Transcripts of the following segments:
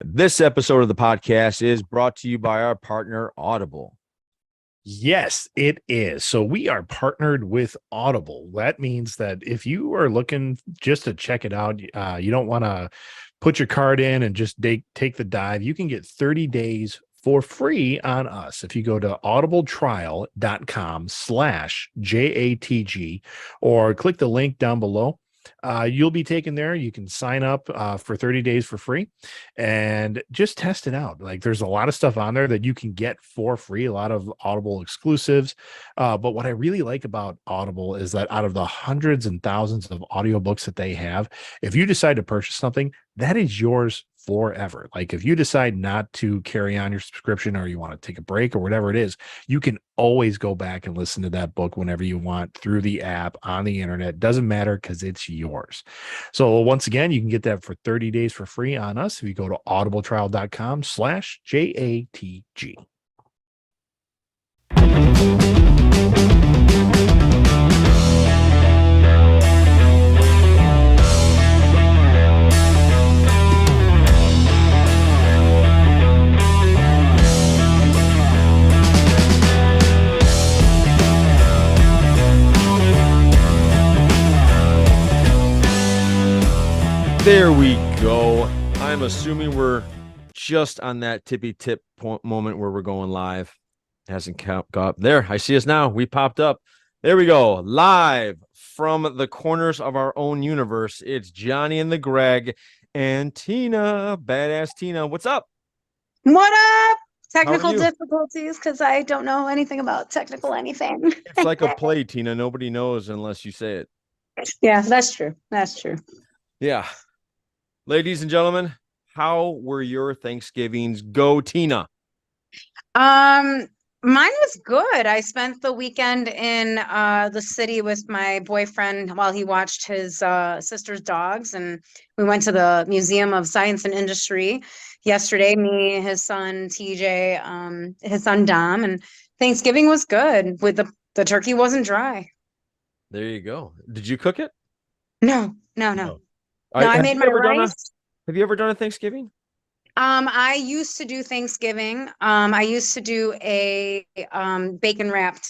This episode of the podcast is brought to you by our partner, Audible. Yes, it is. So we are partnered with Audible. That means that if you are looking just to check it out, you don't want to put your card in and just take the dive. You can get 30 days for free on us. If you go to audibletrial.com/JATG or click the link down below, you'll be taken there. You can sign up for 30 days for free and just test it out. Like there's a lot of stuff on there that you can get for free, a lot of Audible exclusives. But what I really like about Audible is that out of the hundreds and thousands of audiobooks that they have, if you decide to purchase something, that is yours forever. Like if you decide not to carry on your subscription or you want to take a break or whatever it is, you can always go back and listen to that book whenever you want through the app on the internet. Doesn't matter because it's yours. So once again, you can get that for 30 days for free on us if you go to audibletrial.com/JATG. There we go. I'm assuming we're just on that tippy tip point moment where we're going live. It hasn't got up there. I see us now. We popped up. There we go. Live from the corners of our own universe. It's Johnny and the Greg and Tina. Badass Tina. What's up? What up? How are Technical you? difficulties because I don't know anything about technical anything. It's like a play, Tina. Nobody knows unless you say it. Yeah, that's true. That's true. Yeah. Ladies and gentlemen, how were your Thanksgivings? Go, Tina. Mine was good. I spent the weekend in the city with my boyfriend while he watched his sister's dogs, and we went to the Museum of Science and Industry yesterday. Me, his son TJ, his son Dom, and Thanksgiving was good. With the turkey wasn't dry. There you go. Did you cook it? No. No, I made my rice. Have you ever done a Thanksgiving? I used to do Thanksgiving. I used to do a bacon wrapped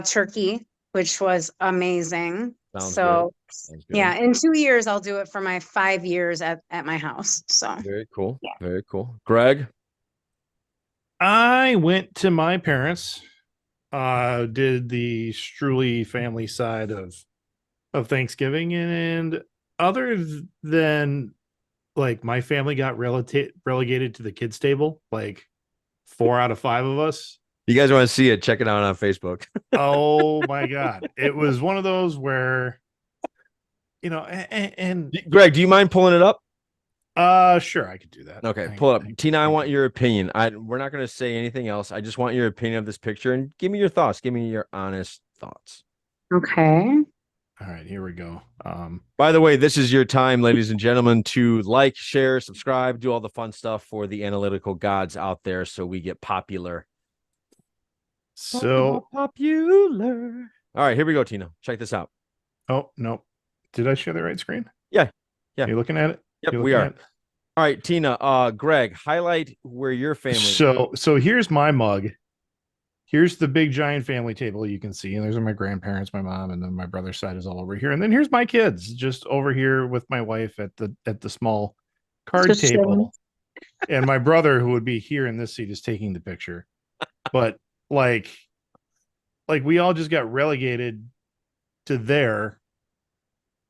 turkey, which was amazing. Sounds So good. Sounds good. yeah, in 2 years I'll do it for my 5 years at my house. So Very cool. yeah. Very cool. Greg? I went to my parents, did the Struley family side of Thanksgiving, and other than like my family got relegated to the kids table, like 4 out of 5 of us. You guys want to see it? Check it out on Facebook. Oh my God. It was one of those where, and Greg, do you mind pulling it up? sure, I could do that. Okay, pull it up. Tina, I want your opinion. We're not going to say anything else. I just want your opinion of this picture and give me your thoughts. Give me your honest thoughts. Okay. All right, here we go. By the way, this is your time, ladies and gentlemen, to like, share, subscribe, do all the fun stuff for the analytical gods out there so we get popular. So popular. All right, here we go, Tina. Check this out. oh no. Did I share the right screen? Yeah. Yeah. You looking at it? Yep, we are. All right, Tina, Greg, highlight where your family So here's my mug. Here's the big giant family table you can see, and there's my grandparents, my mom, and then my brother's side is all over here. And then here's my kids just over here with my wife at the small card Just table. And my brother, who would be here in this seat, is taking the picture. But like we all just got relegated to there.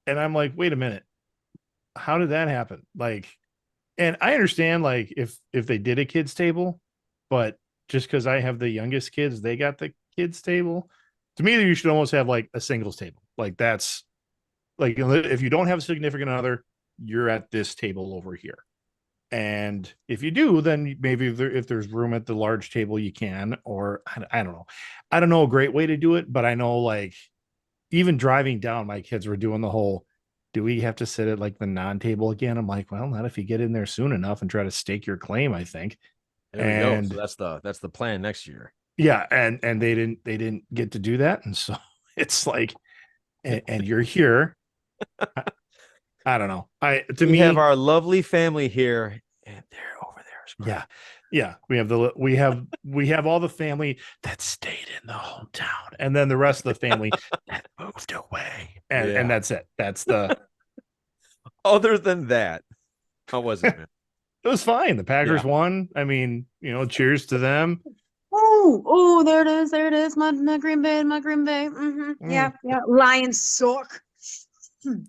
And I'm like, wait a minute. How did that happen? Like, and I understand like if they did a kids table, but just because I have the youngest kids, they got the kids table. To me, you should almost have like a singles table. Like that's like if you don't have a significant other, you're at this table over here. And if you do, then maybe if there's room at the large table, you can. Or I don't know. I don't know a great way to do it, but I know like even driving down, my kids were doing the whole, do we have to sit at like the non-table again? I'm like, well, not if you get in there soon enough and try to stake your claim, I think. There we go. So that's the plan next year. Yeah, and they didn't get to do that, and so it's like, and you're here. I don't know. We have our lovely family here, and they're over Yeah. Yeah. We have all the family that stayed in the hometown, and then the rest of the family that moved away. And that's it. That's the Other than that, how was it, man? it was fine. The Packers Yeah. won. I mean, cheers to them. Oh, there it is. There it is. My Green Bay, my Green Bay. Yeah, yeah. Lions suck.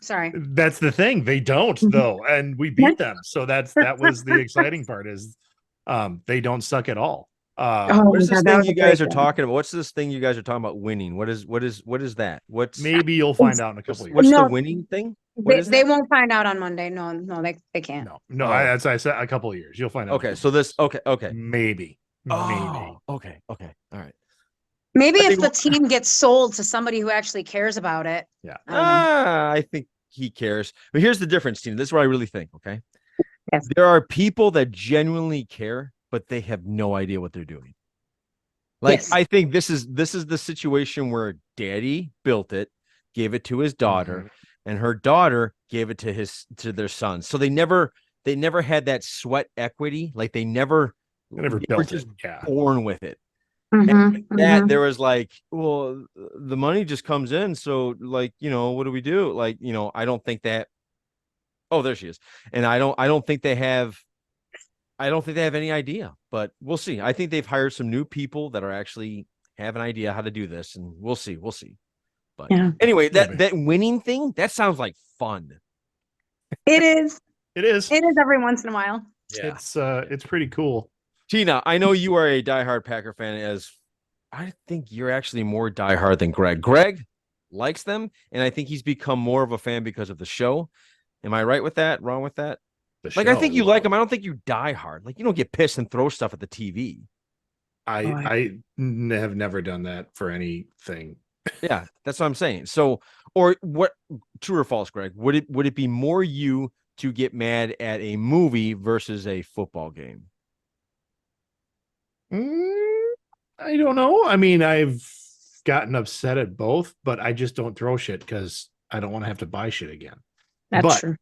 Sorry. That's the thing. They don't though, and we beat them. So that was the exciting part is they don't suck at all. What is my this God, that thing was a you guys great are game. talking about? What's this thing you guys are talking about winning? What is that? Maybe you'll find out in a couple of years. What's the No, winning thing? What is They that? won't find out on Monday. No, they can't. No, Oh. as I said, a couple of years. You'll find out. Okay, so this okay. Maybe. Oh, okay. All right. Maybe I if think- the team gets sold to somebody who actually cares about it. Yeah. I don't know. I think he cares. But here's the difference, Tina. This is what I really think. Okay. Yes. There are people that genuinely care, but they have no idea what they're doing. Like, Yes. I think this is the situation where daddy built it, gave it to his daughter, and her daughter gave it to their son. So they never had that sweat equity. Like they never Never were built just it. Yeah. born with it. Mhm, That mhm. there was like, well, the money just comes in. So like, what do we do? Like, I don't think that. Oh, there she is. And I don't think they have any idea, but we'll see. I think they've hired some new people that are actually have an idea how to do this, and we'll see. But Yeah. anyway, Maybe. that winning thing, that sounds like fun. It is. It is. It is every once in a while. It's pretty cool. Tina, I know you are a diehard Packer fan, as I think you're actually more diehard than Greg. Greg likes them, and I think he's become more of a fan because of the show. Am I right with that? Wrong with that? Like, I think you like them. I don't think you die hard. Like, you don't get pissed and throw stuff at the TV. I have never done that for anything. Yeah, that's what I'm saying. So, or what? True or false, Greg? Would it be more you to get mad at a movie versus a football game? I don't know. I mean, I've gotten upset at both, but I just don't throw shit because I don't want to have to buy shit again. That's But, true.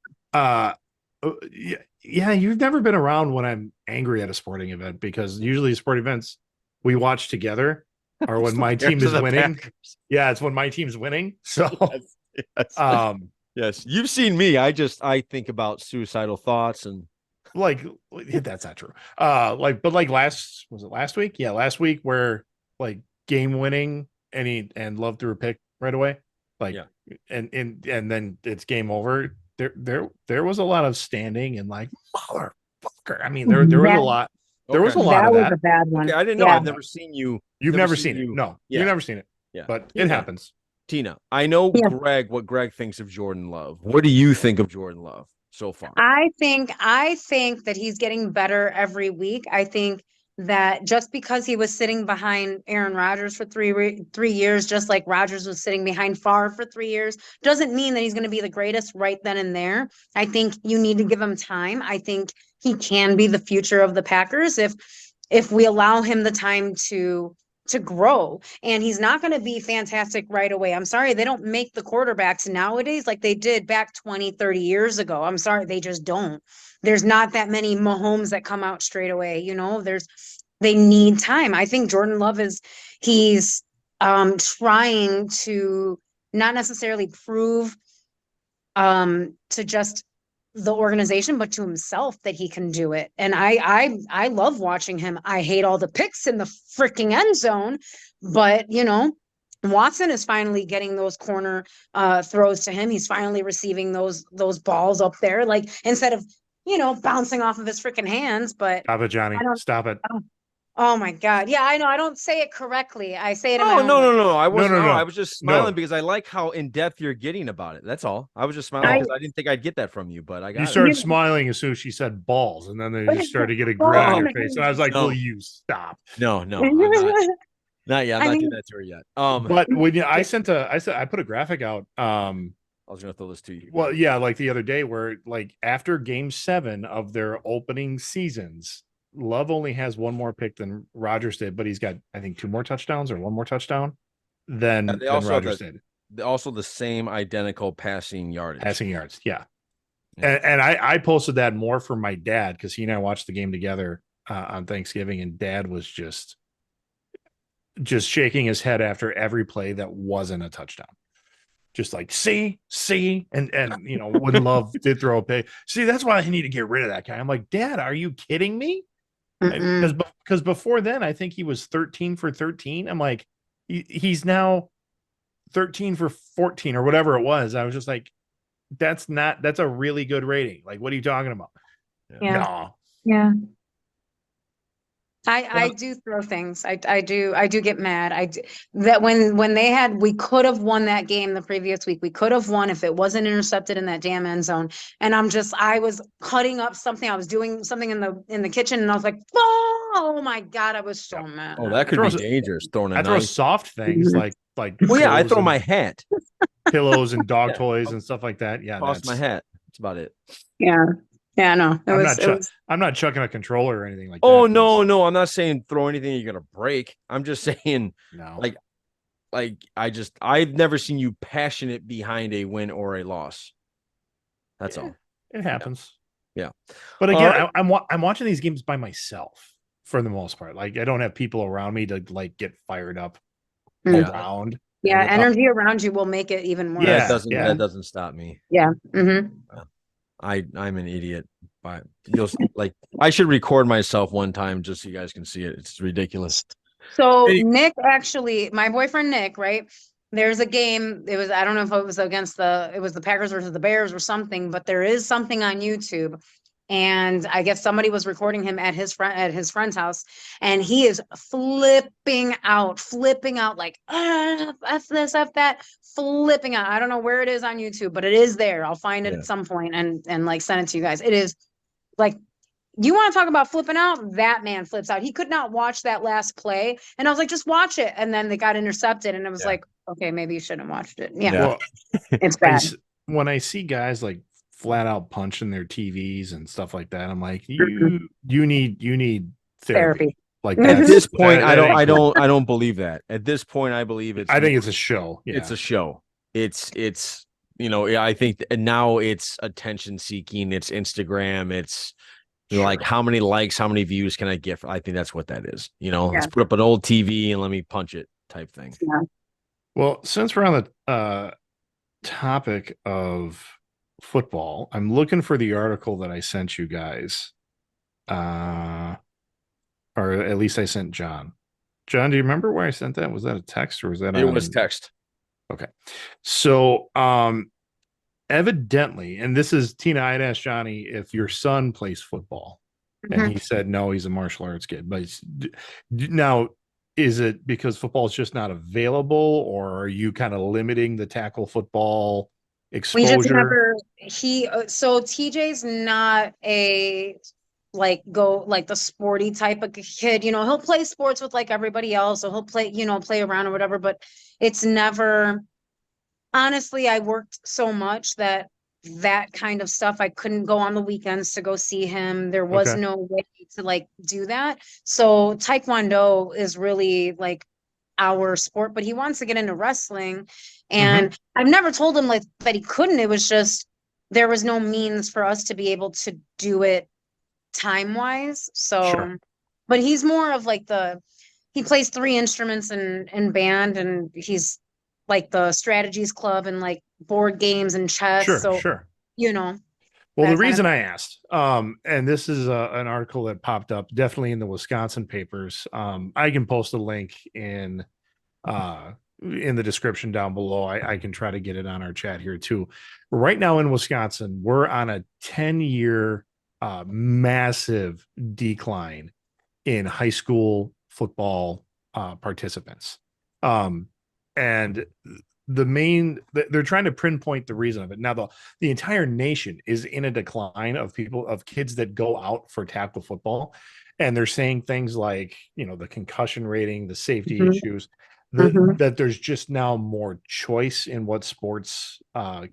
Yeah, you've never been around when I'm angry at a sporting event, because usually sport events we watch together are when my team is winning. Yeah, it's when my team's winning. So yes. Yes, you've seen me. I think about suicidal thoughts and like that's not true. But last week? Yeah, last week where like game winning and Love threw a pick right away. Like yeah. and then it's game over. There was a lot of standing and like motherfucker. I mean, there was a lot. There was a lot of was that. a bad one. Okay, I didn't know. Yeah. I've never seen you. You've never seen it. No, Yeah. you've never seen it. Yeah. But it happens. Tina, I know Yeah. what Greg thinks of Jordan Love. What do you think of Jordan Love so far? I think that he's getting better every week. I think that just because he was sitting behind Aaron Rodgers for 3 years, just like Rodgers was sitting behind Favre for 3 years, doesn't mean that he's going to be the greatest right then and there. I think you need to give him time. I think he can be the future of the Packers if we allow him the time to grow. And he's not going to be fantastic right away. I'm sorry, they don't make the quarterbacks nowadays like they did back 20, 30 years ago. I'm sorry, they just don't. There's not that many Mahomes that come out straight away. They need time. I think Jordan Love he's trying to not necessarily prove to just the organization, but to himself that he can do it. And I love watching him. I hate all the picks in the freaking end zone, but Watson is finally getting those corner throws to him. He's finally receiving those balls up there, like instead of bouncing off of his freaking hands. But Stop it, Johnny. Stop it. Oh my God. Yeah, I know. I don't say it correctly. I say it in No. I wasn't. No. I was just smiling because I like how in depth you're getting about it. That's all. I was just smiling because I didn't think I'd get that from you, but I got You it. started smiling as soon as she said balls, and then they just started to get a grin on your face. And I was like, No. "Will you stop?" No, I'm not yet. I'm not doing that to her yet. But when I put a graphic out. I was gonna throw this to you. Well, yeah, like the other day, where like after Game 7 of their opening seasons, Love only has one more pick than Rodgers did, but he's got, I think, 2 more touchdowns or 1 more touchdown than Rodgers did. Also the same identical passing yardage. Passing yards, yeah. And I posted that more for my dad because he and I watched the game together on Thanksgiving, and Dad was just shaking his head after every play that wasn't a touchdown. Just like, see, and would love to throw a pick. See, that's why I need to get rid of that guy. I'm like, Dad, are you kidding me? Because before then, I think he was 13 for 13. I'm like, he's now 13 for 14 or whatever it was. I was just like, that's a really good rating. Like, what are you talking about? Yeah. No. Yeah. I do throw things. I do get mad. That when we could have won that game the previous week. We could have won if it wasn't intercepted in that damn end zone. And I was cutting up something. I was doing something in the kitchen, and I was like, oh my God, I was so mad. Oh, that could be dangerous. Throwing a I throw knife. soft things like Well, yeah, I throw my hat, pillows and dog toys and stuff like that. Yeah, toss my hat. That's about it. Yeah. Yeah, no, I'm not chucking a controller or anything like Oh, that. no, I'm not saying throw anything you're gonna break. I'm just saying, No. I've never seen you passionate behind a win or a loss. That's all. It happens. Yeah. But again, right. I'm watching these games by myself for the most part. Like, I don't have people around me to like get fired up around. Yeah, energy around you will make it even more. Yeah, that doesn't stop me. Yeah. Mm-hmm. I'm an idiot, but I should record myself one time just so you guys can see it. It's ridiculous. So Nick, actually, my boyfriend Nick, right? There's a game. I don't know if it was the Packers versus the Bears or something, but there is something on YouTube. And I guess somebody was recording him at his friend's house, and he is flipping out like, F this, F that, flipping out. I don't know where it is on YouTube, but it is there. I'll find it at some point and like send it to you guys. It is like, you want to talk about flipping out? That man flips out. He could not watch that last play, and I was like, just watch it. And then they got intercepted, and it was like, okay, maybe you shouldn't have watched it. Yeah, well, it's bad. When I see guys like flat out punching their TVs and stuff like that, I'm like, you need therapy. Like, at this point, I don't believe that. At this point, I believe I think it's a show. Yeah. It's a show. It's I think now it's attention seeking. It's Instagram. It's like, how many likes, how many views can I get? I think that's what that is. Let's put up an old TV and let me punch it type thing. Yeah. Well, since we're on the topic of football, I'm looking for the article that I sent you guys, or at least I sent John. John, do you remember where I sent that? Was that a text or was that? It was text. Okay, so evidently, and this is Tina. I'd asked Johnny if your son plays football, and he said no, he's a martial arts kid. But now, is it because football is just not available, or are you kind of limiting the tackle football exposure? We just never. So TJ's not a the sporty type of kid. He'll play sports with like everybody else, so he'll play around or whatever. But it's never. Honestly, I worked so much that kind of stuff, I couldn't go on the weekends to go see him. There was no way to like do that. So Taekwondo is really like our sport, but he wants to get into wrestling. And I've never told him like that he couldn't. It was just, there was no means for us to be able to do it time wise. So, but he's more of like he plays 3 instruments in band, and he's like the strategies club and like board games and chess. Sure. Well, the reason I asked, and this is an article that popped up definitely in the Wisconsin papers. I can post a link in the description down below. I can try to get it on our chat here too. Right now in Wisconsin, we're on a 10-year massive decline in high school football participants. And they're trying to pinpoint the reason of it. Now, the entire nation is in a decline of kids that go out for tackle football. And they're saying things like, the concussion rating, the safety issues, that there's just now more choice in what sports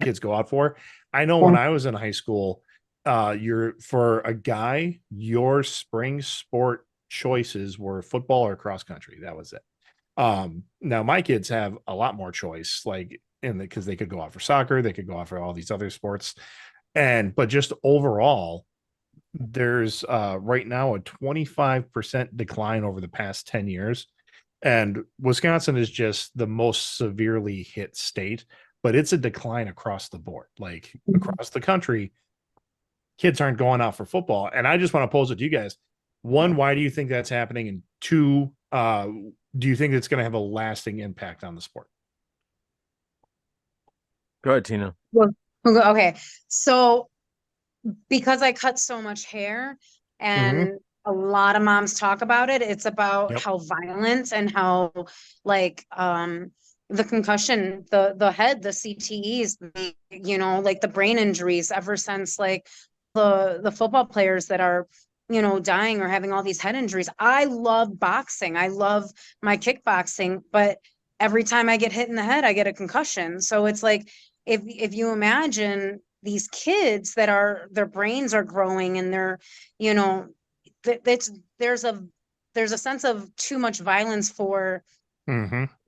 kids go out for. I know when I was in high school, for a guy, your spring sport choices were football or cross country. That was it. Now my kids have a lot more choice, like because they could go out for soccer, they could go out for all these other sports. But just overall, there's right now a 25% decline over the past 10 years. And Wisconsin is just the most severely hit state, but it's a decline across the board. Like across the country, kids aren't going out for football. And I just want to pose it to you guys. One, why do you think that's happening? And two, do you think it's going to have a lasting impact on the sport? Go ahead, Tina. Well, okay. So because I cut so much hair and a lot of moms talk about it, it's about Yep. how violent and how like the concussion, the head, the CTEs, like the brain injuries ever since like the football players that are dying or having all these head injuries. I love boxing. I love my kickboxing, but every time I get hit in the head, I get a concussion. So it's like if you imagine these kids that are their brains are growing and they're you know it's there's a sense of too much violence for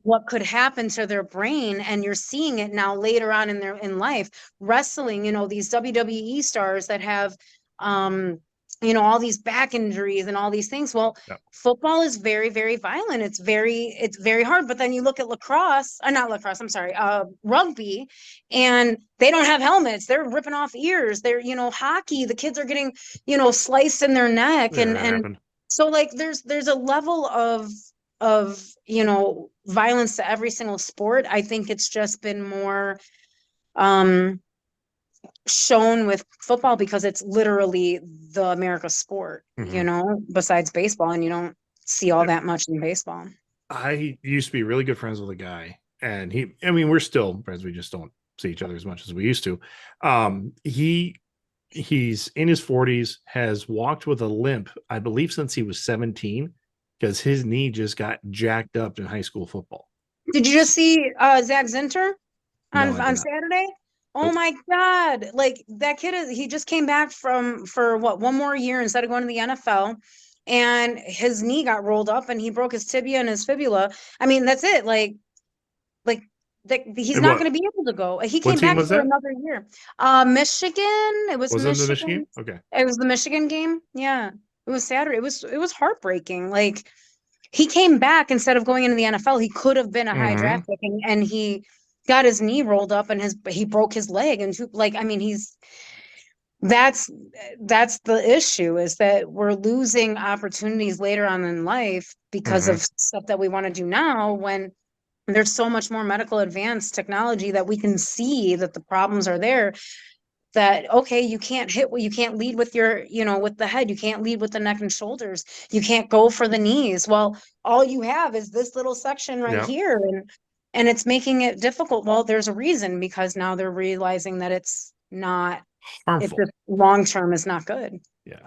what could happen to their brain, and you're seeing it now later on in life. Wrestling, these WWE stars that have all these back injuries and all these things. Well, Yep. football is very, very violent. It's very hard. But then you look at lacrosse, not lacrosse, I'm sorry, rugby, and they don't have helmets. They're ripping off ears. They're, hockey, the kids are getting, sliced in their neck. Yeah, And so like there's a level of violence to every single sport. I think it's just been more shown with football because it's literally the America sport, besides baseball, and you don't see all that much in baseball. I used to be really good friends with a guy, and we're still friends. We just don't see each other as much as we used to. He's in his 40s, has walked with a limp, I believe, since he was 17, because his knee just got jacked up in high school football. Did you just see Zach Zinter on No, Saturday? Oh Nope. my God. Like that he just came back for one more year instead of going to the NFL, and his knee got rolled up and he broke his tibia and his fibula. I mean, that's it. Like he's not going to be able to go. He What came team back was for that? another year. Michigan. It was Was it the Michigan. Michigan? Okay. It was the Michigan game. Yeah. It was Saturday. It was heartbreaking. Like he came back instead of going into the NFL. He could have been a high draft pick, and he got his knee rolled up and he broke his leg. And I mean, that's the issue, is that we're losing opportunities later on in life because of stuff that we want to do now, when there's so much more medical advanced technology that we can see that the problems are there. That, okay, you can't lead with your, with the head, you can't lead with the neck and shoulders, you can't go for the knees. Well, all you have is this little section right here, and it's making it difficult. Well, there's a reason, because now they're realizing that it's not Harmful. It's long term is not good. Yeah.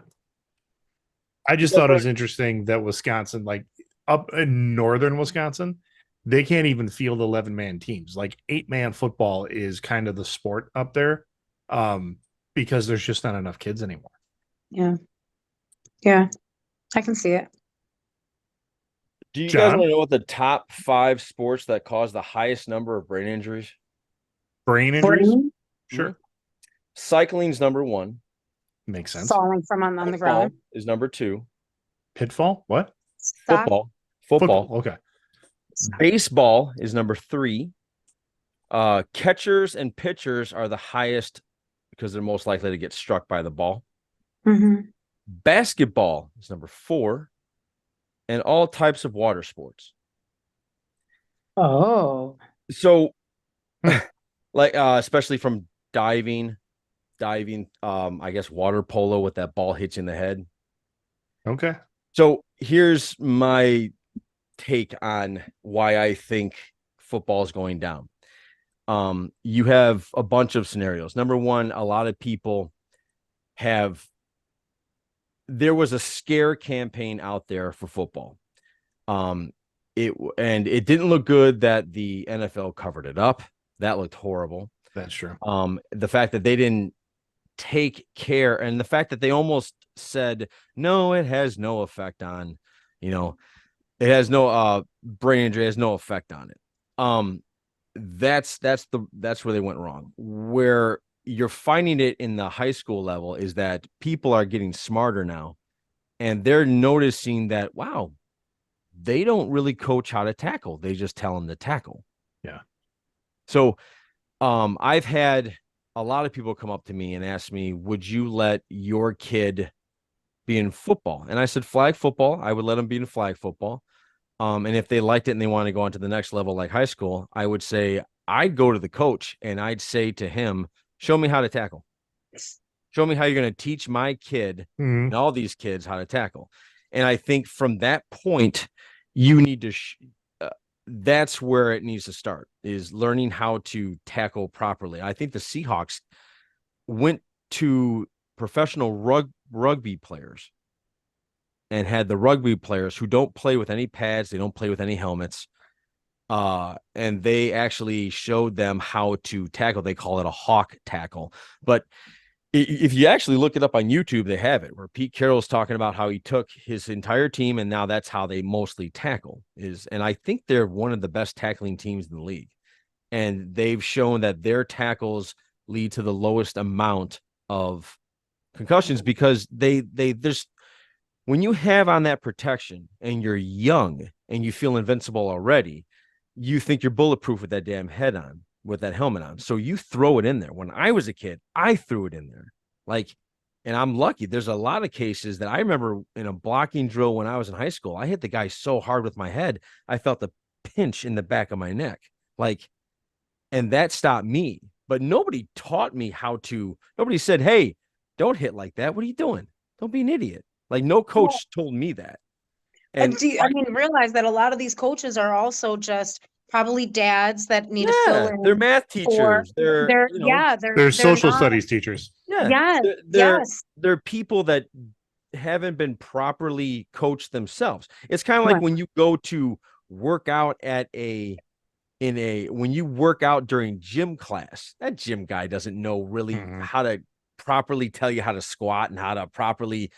I just thought it was interesting that Wisconsin, like up in northern Wisconsin, they can't even field 11-man teams. Like 8-man football is kind of the sport up there, because there's just not enough kids anymore. Yeah, I can see it. Do you guys want to know what the top 5 sports that cause the highest number of brain injuries? Brain injuries? Sure. Cycling's number 1. Makes sense. Falling from on the ground is number 2. Pitfall? What? Football. Okay. Baseball is number 3. Catchers and pitchers are the highest because they're most likely to get struck by the ball. Basketball is number 4, and all types of water sports. Oh, so like especially from diving, I guess water polo, with that ball hits you in the head. Okay. So here's my take on why I think football is going down. You have a bunch of scenarios. Number one, a lot of people there was a scare campaign out there for football. It didn't look good that the NFL covered it up. That looked horrible. That's true. The fact that they didn't take care, and the fact that they almost said, no, it has no effect on, it has no brain injury, has no effect on it. That's where they went wrong. Where you're finding it in the high school level is that people are getting smarter now, and they're noticing that, wow, they don't really coach how to tackle. They just tell them to tackle. Yeah. So I've had a lot of people come up to me and ask me, would you let your kid be in football? And I said, flag football. I would let them be in flag football. And if they liked it and they want to go on to the next level, like high school, I would say I'd go to the coach and I'd say to him, show me how to tackle. Show me how you're going to teach my kid and all these kids how to tackle. And I think from that point, you need to, that's where it needs to start, is learning how to tackle properly. I think the Seahawks went to professional rugby players and had the rugby players who don't play with any pads. They don't play with any helmets. And they actually showed them how to tackle. They call it a hawk tackle. But if you actually look it up on YouTube, they have it, where Pete Carroll's talking about how he took his entire team and now that's how they mostly tackle and I think they're one of the best tackling teams in the league. And they've shown that their tackles lead to the lowest amount of concussions because there's, when you have on that protection and you're young and you feel invincible already, you think you're bulletproof with that damn head on, with that helmet on. So you throw it in there. When I was a kid, I threw it in there. And I'm lucky. There's a lot of cases that I remember in a blocking drill when I was in high school. I hit the guy so hard with my head, I felt the pinch in the back of my neck. And that stopped me. But nobody taught me how to, nobody said, hey, don't hit like that. What are you doing? Don't be an idiot. No coach told me that. And realize that a lot of these coaches are also just probably dads that need to fill in. They're math teachers. They're social studies teachers. Yeah. Yes. They're people that haven't been properly coached themselves. It's kind of like when you go to work out when you work out during gym class, that gym guy doesn't know really how to properly tell you how to squat and how to properly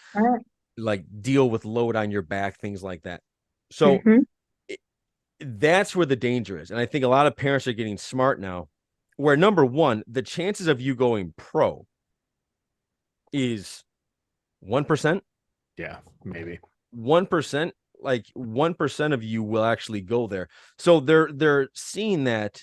deal with load on your back, things like that. So that's where the danger is. And I think a lot of parents are getting smart now, where number one, the chances of you going pro is 1%. Yeah, maybe 1%. 1% of you will actually go there. So they're seeing that,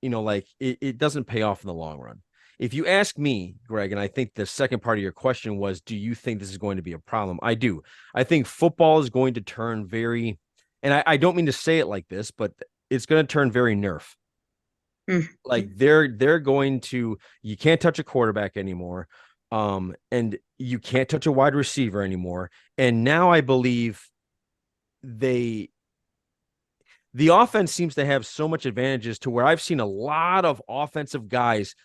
it doesn't pay off in the long run. If you ask me, Greg, and I think the second part of your question was, do you think this is going to be a problem? I do. I think football is going to turn very, and I don't mean to say it like this, but it's going to turn very Nerf. They're going to, you can't touch a quarterback anymore. And you can't touch a wide receiver anymore. And now I believe the offense seems to have so much advantages to where I've seen a lot of offensive guys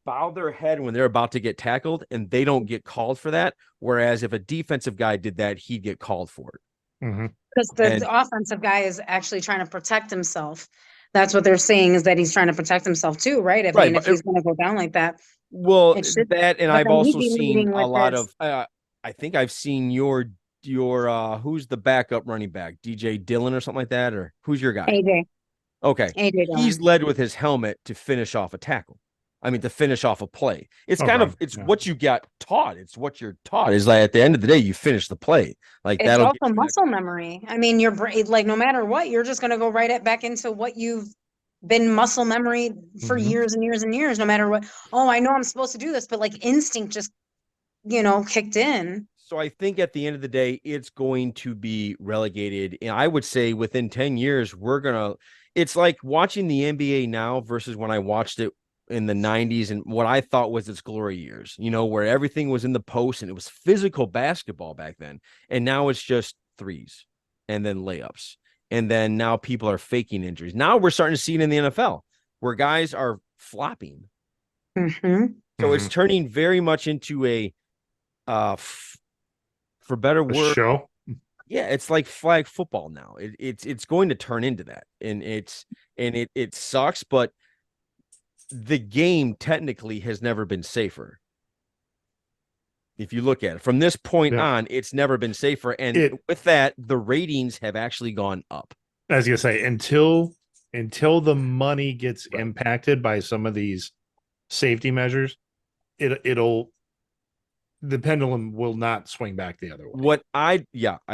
bow their head when they're about to get tackled and they don't get called for that. Whereas if a defensive guy did that, he'd get called for it. Because the offensive guy is actually trying to protect himself. That's what they're saying, is that he's trying to protect himself too, right? If he's going to go down like that. Well, I've also seen a lot of, I think I've seen your who's the backup running back, DJ Dillon or something like that, or who's your guy? AJ. Okay. AJ He's led with his helmet to finish off a tackle. To finish off a play. It's what you got taught. It's what you're taught is at the end of the day, you finish the play. It's also muscle memory. Your brain, no matter what, you're just going to go back into what you've been muscle memory for years and years and years, no matter what. Oh, I know I'm supposed to do this, but instinct just, kicked in. So I think at the end of the day, it's going to be relegated. And I would say within 10 years, it's like watching the NBA now versus when I watched it in the 90s and what I thought was its glory years, where everything was in the post and it was physical basketball back then. And now it's just threes and then layups. And then now people are faking injuries. Now we're starting to see it in the NFL where guys are flopping. So it's turning very much into a, for better word, show. Yeah, it's like flag football now. It's going to turn into that, and it sucks, but the game technically has never been safer. If you look at it from this point on, it's never been safer. And with that, the ratings have actually gone up. As you say, until the money gets impacted by some of these safety measures, it'll the pendulum will not swing back the other way. I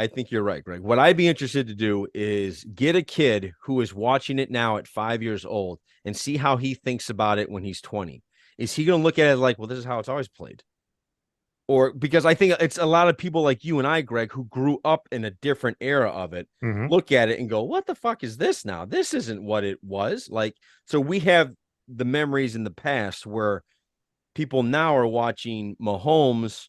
think you're right, Greg. What I'd be interested to do is get a kid who is watching it now at 5 years old and see how he thinks about it when he's 20. Is he going to look at it like, well, this is how it's always played? Or because I think it's a lot of people like you and I, Greg, who grew up in a different era of it, look at it and go, what the fuck is this now? This isn't what it was. Like, so we have the memories in the past where people now are watching Mahomes.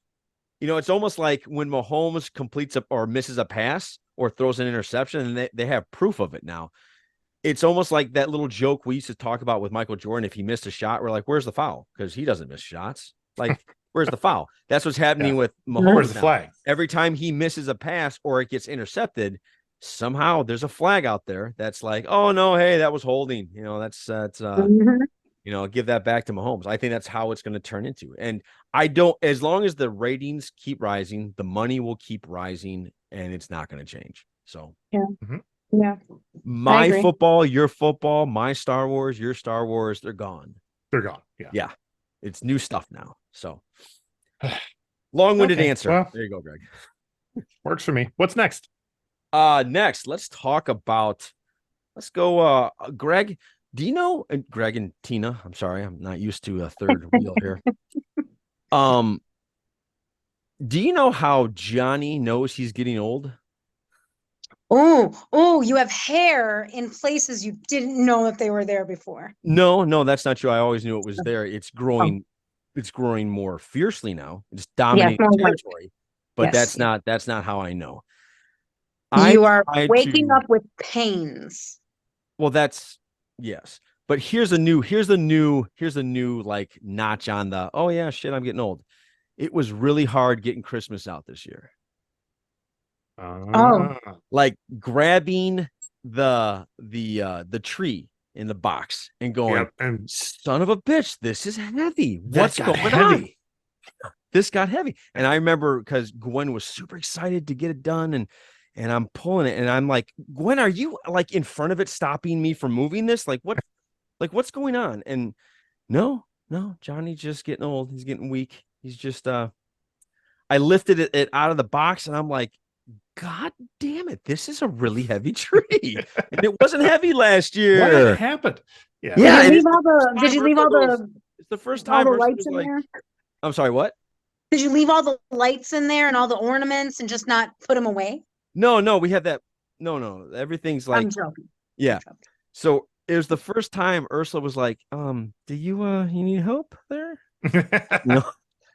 It's almost like when Mahomes completes or misses a pass or throws an interception, and they have proof of it now. It's almost like that little joke we used to talk about with Michael Jordan. If he missed a shot, we're like, where's the foul? Because he doesn't miss shots. Like, where's the foul? That's what's happening with Mahomes. Where's the flag? Every time he misses a pass or it gets intercepted, somehow there's a flag out there that's like, oh no, hey, that was holding. Give that back to Mahomes. I think that's how it's going to turn into. And as long as the ratings keep rising, the money will keep rising, and it's not going to change. So, yeah. My football, your football, my Star Wars, your Star Wars, they're gone. They're gone. Yeah. It's new stuff now. So, long-winded answer. Well, there you go, Greg. Works for me. What's next? Next, let's go, Greg. Do you know, Greg and Tina, I'm sorry, I'm not used to a third wheel here. Do you know how Johnny knows he's getting old? Oh, you have hair in places you didn't know that they were there before. No, that's not true. I always knew it was there. It's growing more fiercely now. It's dominating territory. But that's not how I know. You are waking up with pains. Well, yes. But here's a new like notch on the, oh yeah, shit, I'm getting old. It was really hard getting Christmas out this year. Like grabbing the tree in the box and going, and son of a bitch, this is heavy. What's going on? This got heavy. And I remember because Gwen was super excited to get it done, and I'm pulling it, and I'm like, Gwen, are you like in front of it stopping me from moving this? Like what's going on? And no, Johnny's just getting old. He's getting weak. He's just I lifted it out of the box, and I'm like, God damn it, this is a really heavy tree. And it wasn't heavy last year. What happened? Yeah. Did you leave all the it's the first time all the lights in there? I'm sorry, what? Did you leave all the lights in there and all the ornaments and just not put them away? No, we had that. No, everything's like, I'm joking. Yeah. So it was the first time Ursula was like, do you need help there? I'm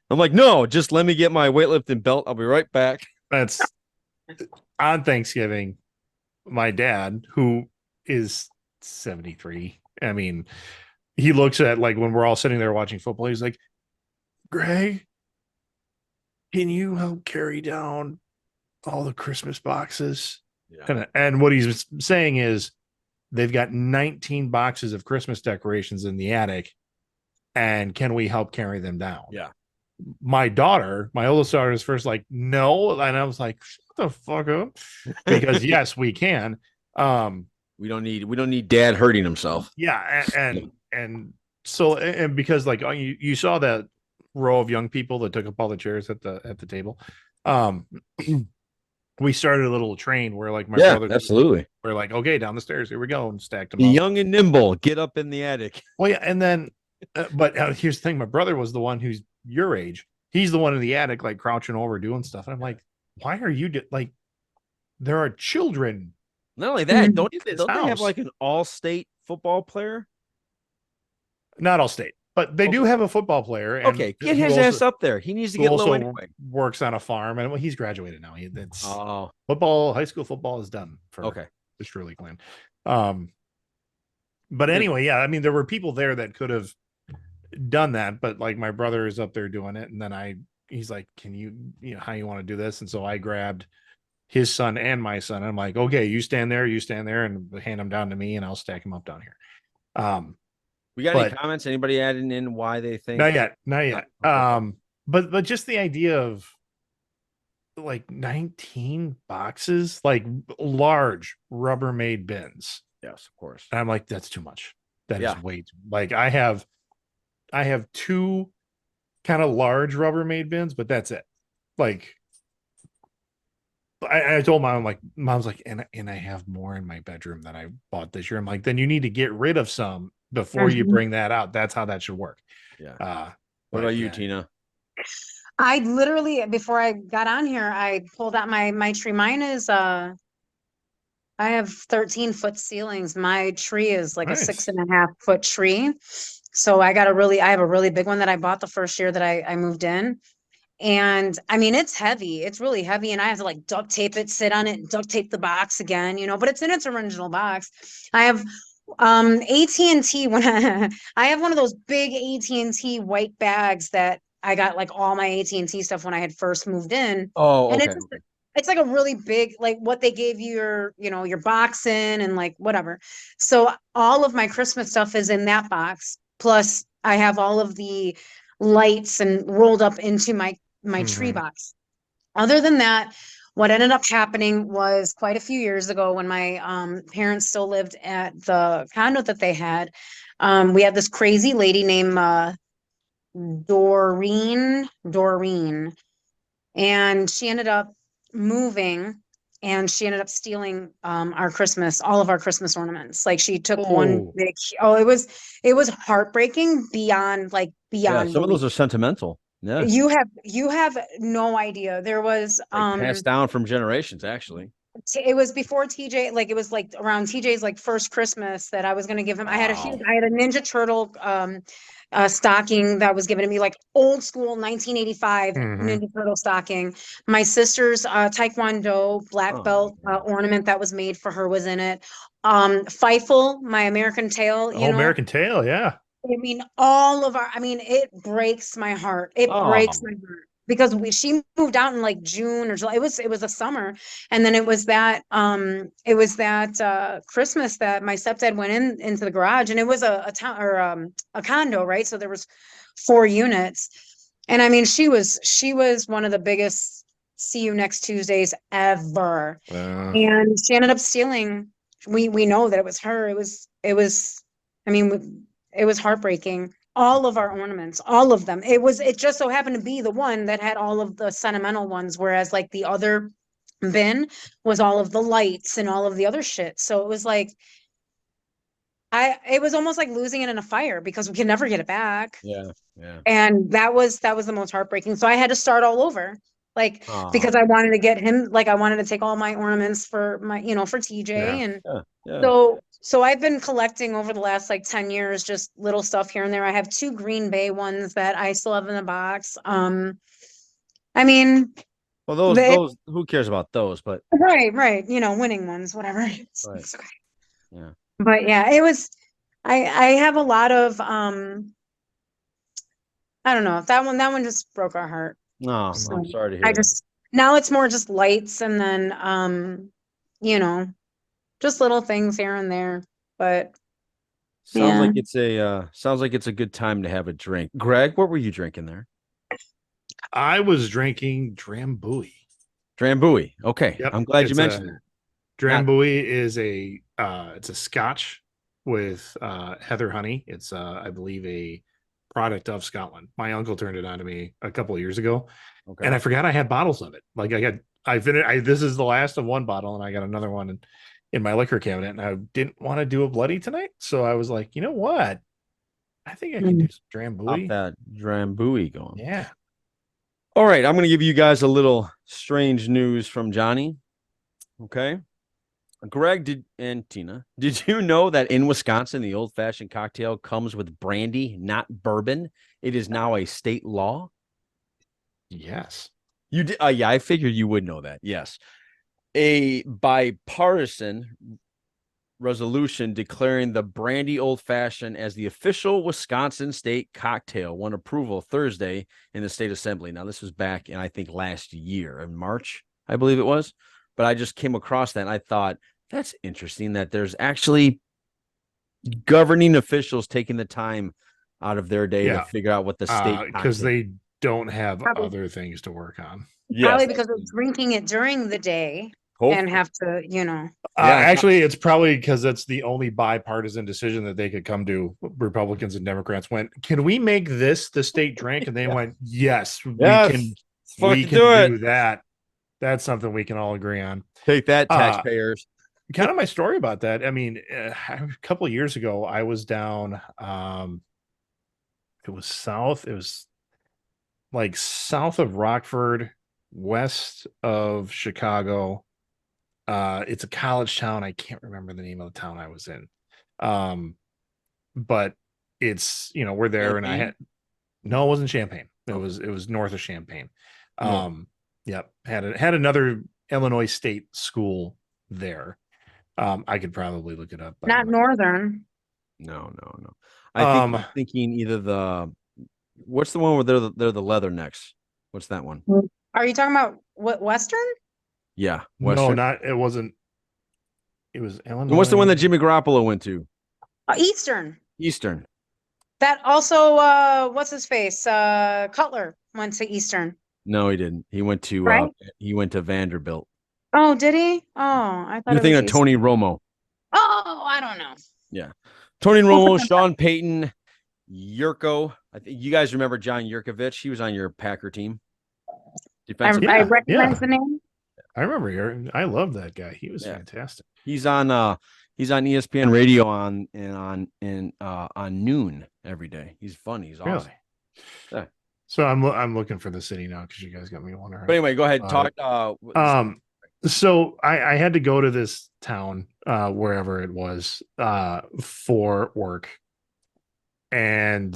like, no, just let me get my weightlifting belt. I'll be right back. That's on Thanksgiving. My dad, who is 73, I mean, he looks at, like, when we're all sitting there watching football, he's like, Greg, can you help carry down all the Christmas boxes? Yeah. And what he's saying is they've got 19 boxes of Christmas decorations in the attic, and can we help carry them down? Yeah. My oldest daughter is first like, no. And I was like, shut the fuck up. Because yes, we can. We don't need dad hurting himself. Yeah. And so, and because like you saw that row of young people that took up all the chairs at the table. We started a little train where, like, my brother, absolutely, we're like, okay, down the stairs, here we go, and stacked them up. Young and nimble, get up in the attic. Well, yeah, and then but here's the thing, my brother was the one who's your age. He's the one in the attic, like, crouching over doing stuff, and I'm like, why are you like, there are children. Not only that, don't they have like an all-state football player? Not all state, but they do have a football player. And okay, get his ass up there. He needs to get low anyway. Works on a farm, and he's graduated now. Football, high school football is done for the Shirley clan. But anyway, yeah, I mean, there were people there that could have done that, but like, my brother is up there doing it, and then he's like, can you how you want to do this? And so I grabbed his son and my son. I'm like, okay, you stand there, and hand them down to me, and I'll stack them up down here. We got any comments? Anybody adding in why they think? Not yet. But just the idea of like 19 boxes, like large Rubbermaid bins. Yes, of course. And I'm like, that's too much. That is way too. Like, I have two kind of large Rubbermaid bins, but that's it. Like I told mom, like, mom's like, and I have more in my bedroom that I bought this year. I'm like, then you need to get rid of some before you Mhm. bring that out. That's how that should work. Yeah. What But about you, yeah. Tina? I literally, before I got on here, I pulled out my tree. Mine is I have 13-foot ceilings. My tree is like a Nice. 6.5-foot tree. So I have a really big one that I bought the first year that I moved in. And I mean, it's heavy. It's really heavy. And I have to like duct tape it, sit on it, and duct tape the box again, but it's in its original box. I have AT&T when I have one of those big AT&T white bags that I got like all my AT&T stuff when I had first moved in. Oh, And okay. it's like a really big, like what they gave you your box in and like whatever. So all of my Christmas stuff is in that box. Plus I have all of the lights and rolled up into my tree Mhm. box. Other than that, what ended up happening was quite a few years ago when my parents still lived at the condo that they had. We had this crazy lady named Doreen, and she ended up moving and she ended up stealing all of our Christmas ornaments. Like she took one Oh, big, oh, it was heartbreaking Yeah, beyond some of belief. those are sentimental. Yeah. You have no idea. There was Like passed down from generations, actually. it was before TJ, like it was like around TJ's like first Christmas that I was gonna give him. Wow. I had a Ninja Turtle stocking that was given to me, like old school 1985 mhm. Ninja Turtle stocking. My sister's Taekwondo black Oh my belt God. ornament that was made for her was in it. Feifel, my American tail, Oh, American Tail, yeah. I mean, it breaks my heart. It breaks Oh, my heart because she moved out in like June or July. It was a summer. And then it was that Christmas that my stepdad went into the garage, and it was a town or a condo, right? So there was 4 units. And I mean, she was one of the biggest see you next Tuesdays ever. Uh, And she ended up stealing. We know that it was her. It was I mean, it was heartbreaking. All of our ornaments, all of them. It just so happened to be the one that had all of the sentimental ones, whereas like the other bin was all of the lights and all of the other shit. So it was like it was almost like losing it in a fire because we could never get it back. yeah, yeah. And that was the most heartbreaking. So I had to start all over. Like because Oh, I wanted to get him, like I wanted to take all my ornaments for for yeah. TJ. And yeah, yeah. so I've been collecting over the last like 10 years, just little stuff here and there. I have two Green Bay ones that I still have in the box. I mean, Well, they who cares about those? But right, winning ones, whatever. right, It's okay. yeah. But yeah, it was I have a lot of I don't know. That one just broke our heart. No, I'm So sorry to I hear that. just now it's more just lights and then you know, just little things here and there. But yeah. Sounds like it's a good time to have a drink. Greg, what were you drinking there? I was drinking Drambuie. Drambuie. Okay, Yep. I'm glad you It's a mentioned that. Not Drambuie is it's a scotch with heather honey. It's I believe a product of Scotland. My uncle turned it on to me a couple of years ago, and okay. I forgot I had bottles of it. Like I finished this is the last of one bottle, and I got another one in my liquor cabinet, and I didn't want to do a bloody tonight. So I was like, you know what? I think I can do Mm. some Pop Drambuie. that Drambuie going. Yeah. All right, I'm going to give you guys a little strange news from Johnny. Okay. Greg and Tina, did you know that in Wisconsin, the old fashioned cocktail comes with brandy, not bourbon? It is now a state law. Yes. You did, yeah, I figured you would know that. Yes. A bipartisan resolution declaring the brandy old fashioned as the official Wisconsin state cocktail won approval Thursday in the state assembly. Now, this was back in, I think, last year in March, I believe it was. But I just came across that and I thought, that's interesting that there's actually governing officials taking the time out of their day to Yeah. figure out what the state Because cocktail. they don't have Probably, other things to work on. Yes. probably because of drinking it during the day. and have to, Yeah. Actually, it's probably because that's the only bipartisan decision that they could come to. Republicans and Democrats went, "Can we make this the state drink?" And they went, "Yes, Yes. we can. Fucking We can do it. do that. That's something we can all agree on." Take that, taxpayers. Kind of my story about that. I mean, a couple of years ago, I was down. It was south. It was like south of Rockford, west of Chicago. It's a college town. I can't remember the name of the town I was in. But it's, we're there. And I had, no, it wasn't Champaign. It was north of Champaign. Yep. Had another Illinois state school there. I could probably look it up. But not Northern. No. I think I'm thinking either what's the one where they're the Leathernecks? What's that one? Are you talking about what, Western? Yeah. Western. No, it wasn't. It was Illinois. And what's the one that Jimmy Garoppolo went to? Eastern. That also, what's his face? Cutler went to Eastern. No, he didn't. He went to Vanderbilt. Oh, did he? Oh, I thought you're thinking of Tony Romo. Oh, I don't know. Yeah. Tony Romo, Sean Payton, Yurko. I think you guys remember John Yurkovich. He was on your Packer team. I recognize the name. I remember. I love that guy. He was fantastic. He's on ESPN radio on noon every day. He's funny. He's awesome. Really? Yeah. So I'm looking for the city now because you guys got me wondering. But anyway, go ahead. Talk. So I had to go to this town, wherever it was, for work, and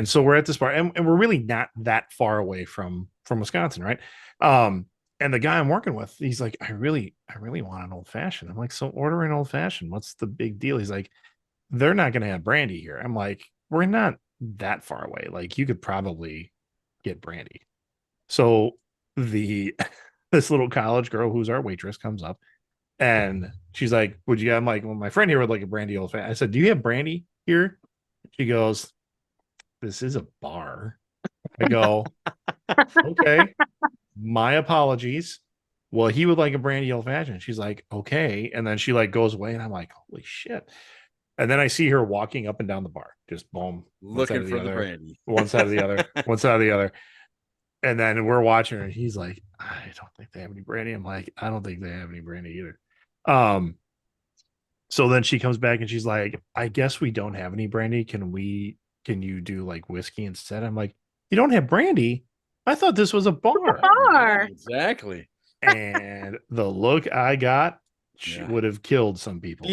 so we're at this bar, and we're really not that far away from Wisconsin, right? And the guy I'm working with, he's like, I really want an old fashioned. I'm like, so order an old fashioned. What's the big deal? He's like, they're not going to have brandy here. I'm like, we're not that far away. Like, you could probably get brandy. So this little college girl who's our waitress comes up and she's like, would you have, I'm like, well, my friend here would like a brandy old fashioned. I said, do you have brandy here? She goes, this is a bar. I go, okay, my apologies. Well, he would like a brandy old fashioned. She's like, okay. And then she like goes away and I'm like, holy shit. And then I see her walking up and down the bar, just boom, looking for the brandy. One side of the other, one side of the other. And then we're watching her and he's like, I don't think they have any brandy. I'm like, I don't think they have any brandy either. So then she comes back and she's like, I guess we don't have any brandy. Can you do like whiskey instead? I'm like, you don't have brandy? I thought this was a bar. Yeah, exactly. And the look I got would have killed some people.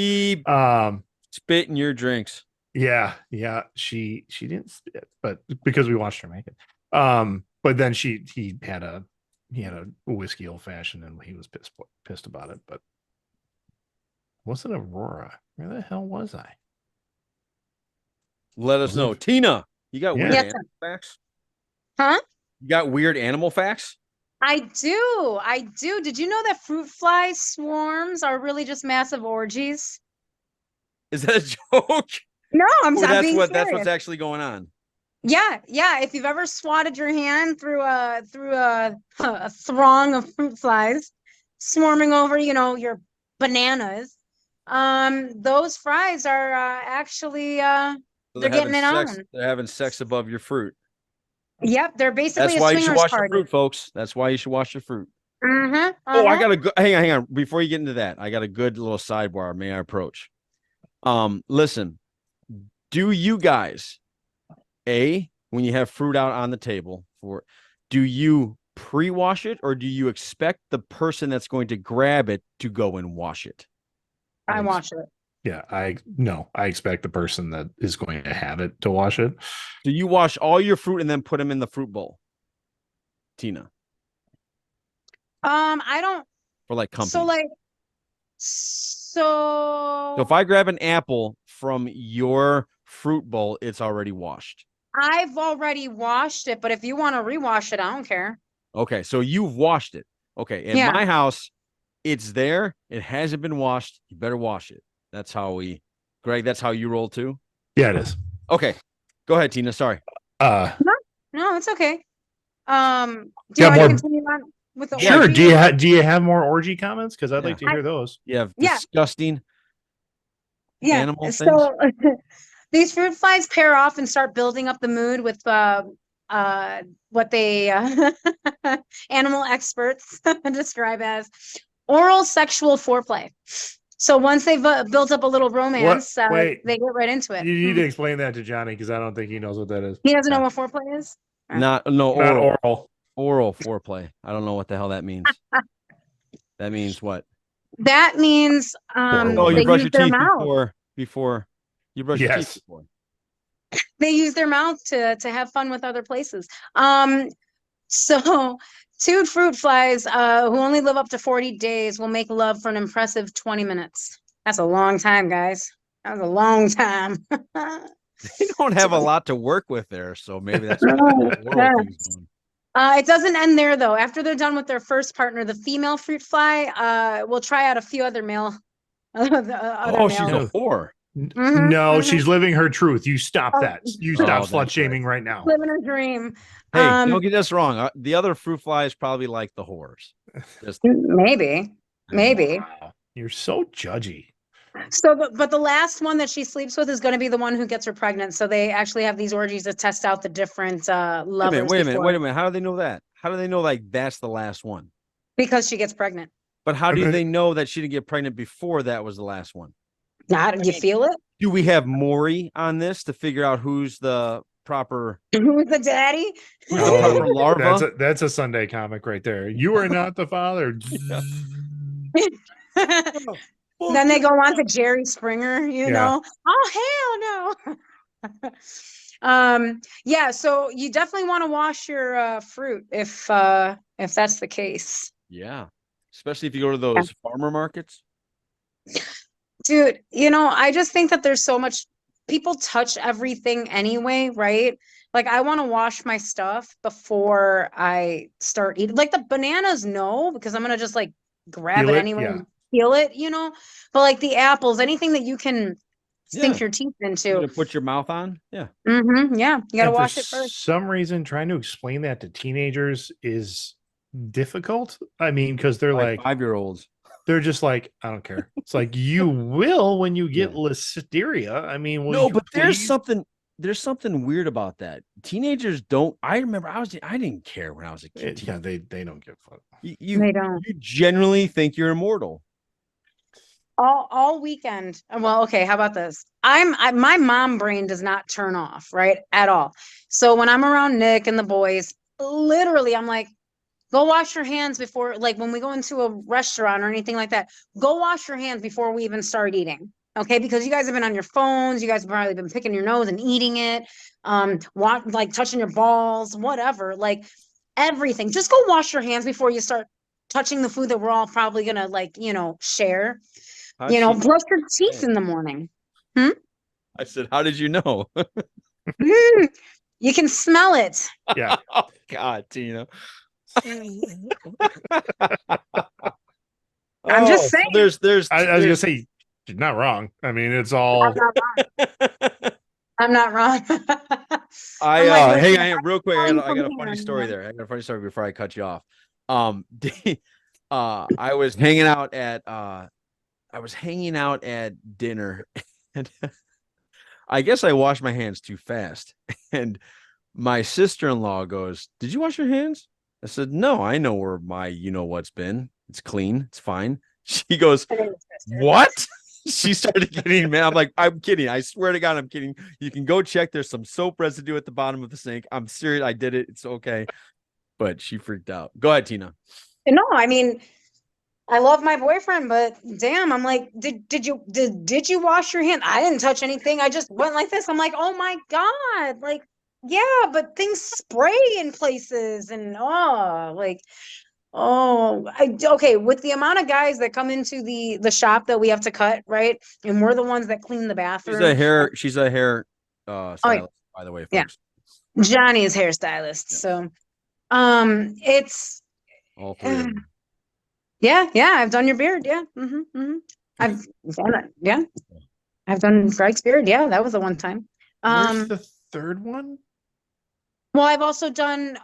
Spit in your drinks. Yeah. She didn't spit, but because we watched her make it. But then he had a whiskey old fashioned and he was pissed about it. But wasn't Aurora? Where the hell was I? Let us know. Tina, you got weird animal facts? Huh? You got weird animal facts? I do. Did you know that fruit fly swarms are really just massive orgies? Is that a joke? No, I'm that's being that's what's actually going on. Yeah. If you've ever swatted your hand through a throng of fruit flies swarming over, your bananas, those flies are actually they're getting it on. They're having sex above your fruit. Yep, they're basically. That's why you should wash your fruit, folks. That's why you should wash your fruit. Oh, I got a good. Hang on. Before you get into that, I got a good little sidebar. May I approach? Listen. Do you guys, when you have fruit out on the table, do you pre-wash it or do you expect the person that's going to grab it to go and wash it? I wash it. Yeah, I expect the person that is going to have it to wash it. Do you wash all your fruit and then put them in the fruit bowl, Tina? I don't. For like company. So if I grab an apple from your fruit bowl, it's already washed. I've already washed it, but if you want to rewash it, I don't care. Okay, so you've washed it. Okay, in my house, it's there. It hasn't been washed. You better wash it. That's how Greg, that's how you roll too? Yeah, it is. Okay. Go ahead, Tina. Sorry. No, it's okay. Do you want to continue on? with the Sure. orgy. Do you have more orgy comments? Because I'd like to hear those. You have Yeah. disgusting animal things. So these fruit flies pair off and start building up the mood with what they animal experts describe as oral sexual foreplay. So once they've built up a little romance, Wait. they get right into it. You need to explain that to Johnny because I don't think he knows what that is. He doesn't know what foreplay is. Not Oral. Oral foreplay. I don't know what the hell that means. That means what? That means Oh, they you brush use your their teeth mouth. before you brush your Yes. teeth before. They use their mouth to have fun with other places. So two fruit flies who only live up to 40 days will make love for an impressive 20 minutes. That's a long time, guys. That was a long time. They don't have a lot to work with there, so maybe that's why the oral thing's going. It doesn't end there though. After they're done with their first partner, the female fruit fly will try out a few other male. She's a whore. No, she's living her truth. You stop that. You stop that's slut shaming right now. living her dream. Hey, don't get this wrong. The other fruit flies probably like the whores. Maybe. Wow. You're so judgy. So, but the last one that she sleeps with is going to be the one who gets her pregnant. So they actually have these orgies to test out the different lovers. Wait a minute. How do they know that? How do they know like that's the last one? Because she gets pregnant. But how do they know that she didn't get pregnant before that was the last one? You feel it? Do we have Maury on this to figure out who's the proper Who's the daddy? who's the proper larva? That's a Sunday comic right there. You are not the father. Then they go on to Jerry Springer, you know. Oh hell no. Yeah, so you definitely want to wash your fruit if that's the case. Yeah. Especially if you go to those farmer markets. Dude, I just think that there's so much people touch everything anyway, right? Like I want to wash my stuff before I start eating. Like the bananas, no, because I'm gonna just like grab it anyway and peel it, But like the apples, anything that you can sink your teeth into. To put your mouth on. Yeah. Yeah. You gotta wash it first. For some reason, trying to explain that to teenagers is difficult. I mean, because they're like 5-year-olds. They're just like, I don't care. It's like you will when you get listeria. I mean, no, but there's something weird about that. Teenagers don't. I remember I didn't care when I was a kid. Yeah, they don't give a fuck. They don't. You generally think you're immortal. All weekend. Well, okay, how about this? My mom brain does not turn off, right? At all. So when I'm around Nick and the boys, literally I'm like, go wash your hands before, like when we go into a restaurant or anything like that, go wash your hands before we even start eating. Okay. Because you guys have been on your phones. You guys have probably been picking your nose and eating it. Like touching your balls, whatever, like everything. Just go wash your hands before you start touching the food that we're all probably going to share, brush your teeth in the morning. I said, how did you know? You can smell it. Yeah. Oh, God, Tina. I'm just saying. There's. I was gonna say, you're not wrong. I mean, it's all. I'm not wrong. Hey, real quick, I got a funny story there. I got a funny story before I cut you off. I was hanging out at dinner, and I guess I washed my hands too fast, and my sister-in-law goes, "Did you wash your hands?" I said, "No, I know where my what's been. It's clean. It's fine." She goes, "What?" She started getting mad. I'm like, "I'm kidding. I swear to God, I'm kidding. You can go check. There's some soap residue at the bottom of the sink. I'm serious. I did it. It's okay." But she freaked out. Go ahead, Tina. No, I mean, I love my boyfriend, but damn, I'm like, did you wash your hand? I didn't touch anything. I just went like this. I'm like, oh my God, like, yeah, but things spray in places and okay, with the amount of guys that come into the shop that we have to cut, right? And we're the ones that clean the bathroom. She's a hair stylist, by the way, folks. Yeah. Johnny is hairstylist. Yeah. So it's all three of them. Yeah, I've done your beard. Yeah. I've done it. Yeah. I've done Greg's beard. Yeah, that was the one time. Where's the third one? Well, I've also done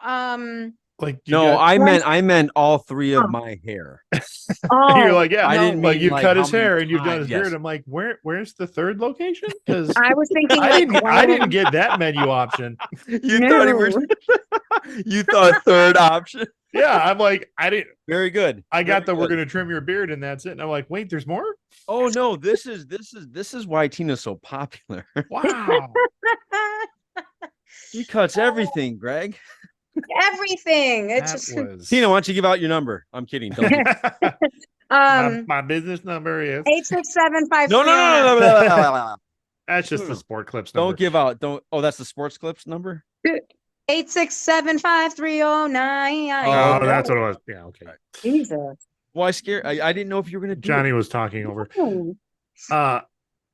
Like you No, got, I meant all three of my hair. you're Oh, like, yeah, I didn't like mean you've like cut how his many hair and you've done times. his beard. Yes. I'm like, where's the third location? Because I was thinking I like didn't Gwen. get that menu option. You thought he was. No. You thought third option. Yeah, I'm like, I didn't. Very good. I got Very the we're good. gonna trim your beard and that's it. And I'm like, wait, there's more. Oh no, this is why Tina's so popular. Wow. She cuts everything, Greg. Everything. It's That just was Tina, why don't you give out your number? I'm kidding. Don't give... my business number is 8675309. No, no, no, no, no, no, no, no. that's just No, the no. sport clips number. Don't give out. Don't. Oh, that's the sports clips number. 8675309. Oh, okay. that's what it was. Yeah, okay. Jesus. Why scare? I didn't know if you were gonna do Johnny it. was talking over. Oh,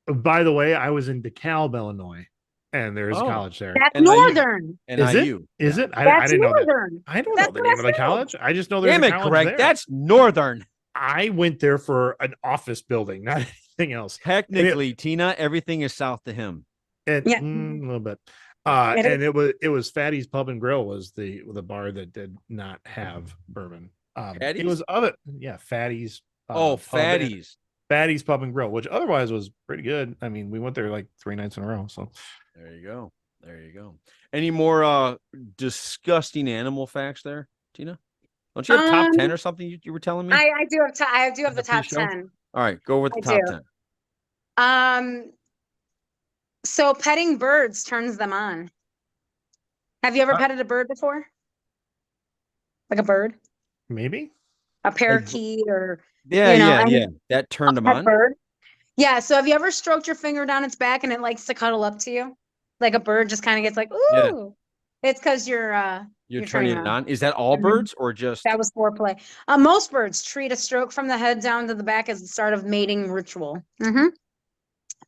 By the way, I was in DeKalb, Illinois, and there's a Oh. college there. that's NIU. Northern. And Is it? IU. Is it? I That's didn't know that. Northern. I don't That's know the what name I of the said. college. I just know there's Damn a it, college correct. there. That's Northern. I went there for an office building, not anything else. Technically, Tina, everything is south to him. And Yeah. a little bit. It And it was Fatty's Pub and Grill was the bar that did not have bourbon. It Fatty's? was Fatty's. Oh, Pub and- fatties. Fatty's Pub and Grill, which otherwise was pretty good. I mean, we went there like 3 nights in a row. So There you go. There you go. Any more disgusting animal facts there, Tina? Don't you have top 10 or something you were telling me? I do have I do have the The top pre-show? 10. All right, go with the I top do. 10. So petting birds turns them on. Have you ever petted a bird before? Like a bird? maybe. A parakeet or Yeah, you know, yeah, any yeah. That turned them pet on. bird? Yeah, so have you ever stroked your finger down its back and it likes to cuddle up to you? Like a bird just kind of gets like, Yeah. ooh. It's because you're You're turning turning it on. on. Is that all Mhm. birds or just That was foreplay. Most birds treat a stroke from the head down to the back as the start of mating ritual.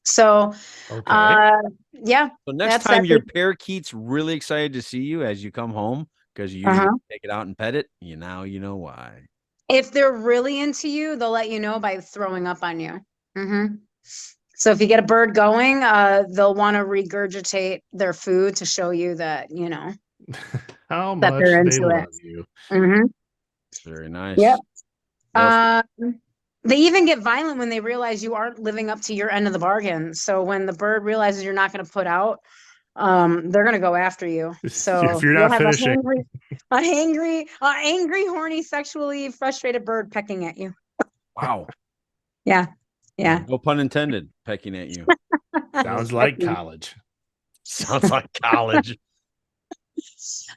So, Okay. yeah, so next that's time that your big- parakeet's really excited to see you as you come home because you usually take it out and pet it, you know why. if they're really into you, they'll let you know by throwing up on you. So if you get a bird going, they'll want to regurgitate their food to show you that, you know, How that much they're they into it. love you. Very nice. Yep. Well, They even get violent when they realize you aren't living up to your end of the bargain. So when the bird realizes you're not going to put out, they're going to go after you. So If you're you'll not have finishing. angry, horny, sexually frustrated bird pecking at you. wow. Yeah. Yeah. No pun intended, pecking at you. Sounds like college. Sounds like college.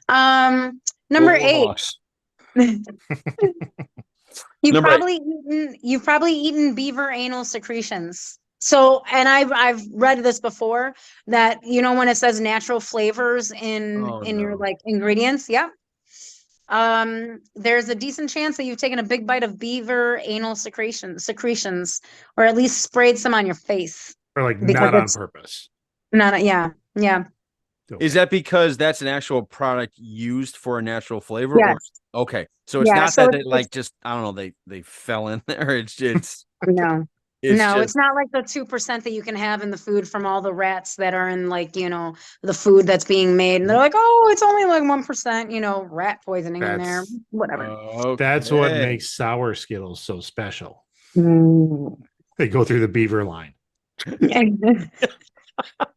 Number Go 8. Hawks. You've Number probably eaten beaver anal secretions. So, and I've read this before that, you know, when it says natural flavors in your no. like ingredients, yep. There's a decent chance that you've taken a big bite of beaver anal secretions, or at least sprayed some on your face. Or like Because not on it's- purpose. Yeah. Is that because that's an actual product used for a natural flavor? Yes. Or, okay. So it's Yeah, not so that they it's- like just, I don't know, they fell in there. It's No. it's No, just, it's not like the 2% that you can have in the food from all the rats that are in, like, you know, the food that's being made. And they're like, oh, it's only like 1%, you know, rat poisoning in there. That's- Whatever. That's what okay. makes sour Skittles so special. Mm. They go through the beaver line.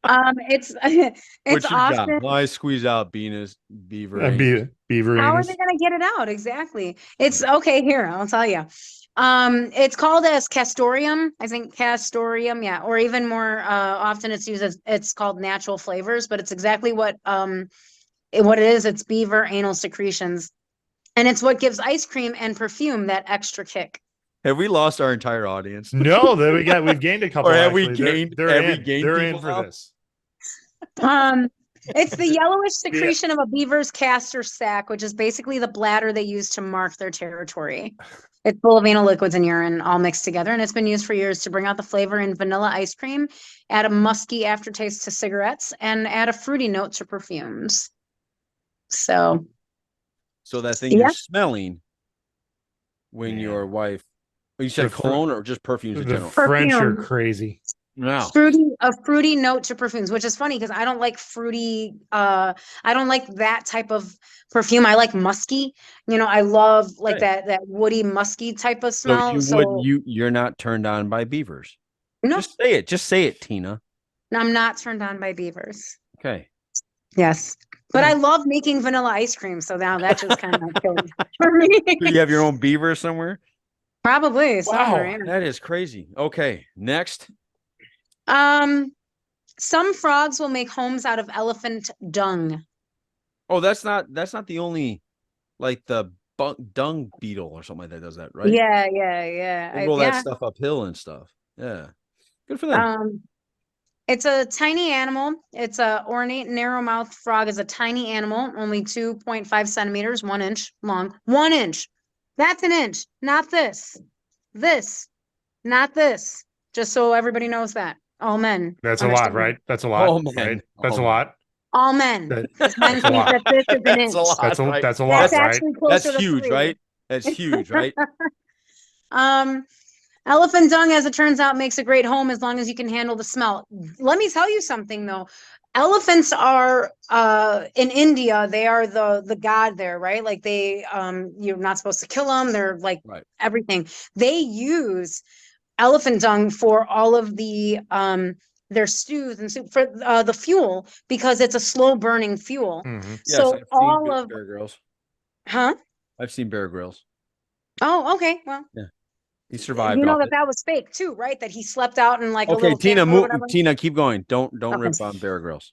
It's What's your often. job? Well, I squeeze out beaver. Beaver How are anus. they gonna get it out? Exactly. It's okay. Here, I'll tell you. It's called as castoreum. I think castoreum, yeah, or even more often it's used as it's called natural flavors, but it's exactly what it is. It's beaver anal secretions, and it's what gives ice cream and perfume that extra kick. Have we lost our entire audience? No, that we've gained a couple. Or have we actually. They're- gained- They're, have we in. gained They're in people for now? this. It's the yellowish secretion of a beaver's castor sac, which is basically the bladder they use to mark their territory. It's full of anal liquids and urine all mixed together, and it's been used for years to bring out the flavor in vanilla ice cream, add a musky aftertaste to cigarettes, and add a fruity note to perfumes. So that thing Yeah. you're smelling when Man. your wife, you said The fr- cologne or just perfumes in The general? French are Perfume. crazy. Wow. A fruity note to perfumes, which is funny because I don't like fruity. I don't like that type of perfume. I like musky. I love like Okay. that woody musky type of So smell. you're not turned on by beavers. No, Just say it. Just say it, Tina. I'm not turned on by beavers. Okay. Yes. But I love making vanilla ice cream, so now that just kind of killed it for me. Do you have your own beaver somewhere? Probably somewhere. Wow, Yeah. that is crazy. Okay, next. Some frogs will make homes out of elephant dung. Oh, that's not the only like the dung beetle or something like that does that, right? Yeah. They roll that stuff uphill and stuff. Yeah. Good for them. It's a tiny animal. It's a ornate narrow-mouthed frog is a tiny animal, only 2.5 centimeters, 1 inch long. 1 inch. That's an inch, not this. This, not this. Just so everybody knows that. All men. That's a lot, understand right? that. That's a lot, Oh, man. right? That's Oh, a lot. All men. That- Because men that's a think lot. that this is an That's inch. a lot. That's a right? that's a That's lot, right? actually closer That's to huge, 3. right? That's huge, right? Um, Elephant dung, as it turns out, makes a great home as long as you can handle the smell. Let me tell you something though. Elephants are in India, they are the god there, right? Like you're not supposed to kill them. They're like Right. everything. They use elephant dung for all of their stews and soup for the fuel because it's a slow burning fuel. Mhm. Yes, So I've seen all of Bear Grylls. huh? I've seen Bear Grylls. Oh, okay. Well, Yeah. He survived you know off it. that was fake too, right? That he slept out in like a Okay, little camp or whatever. Tina, keep going. Don't Okay. rip on Bear Grylls.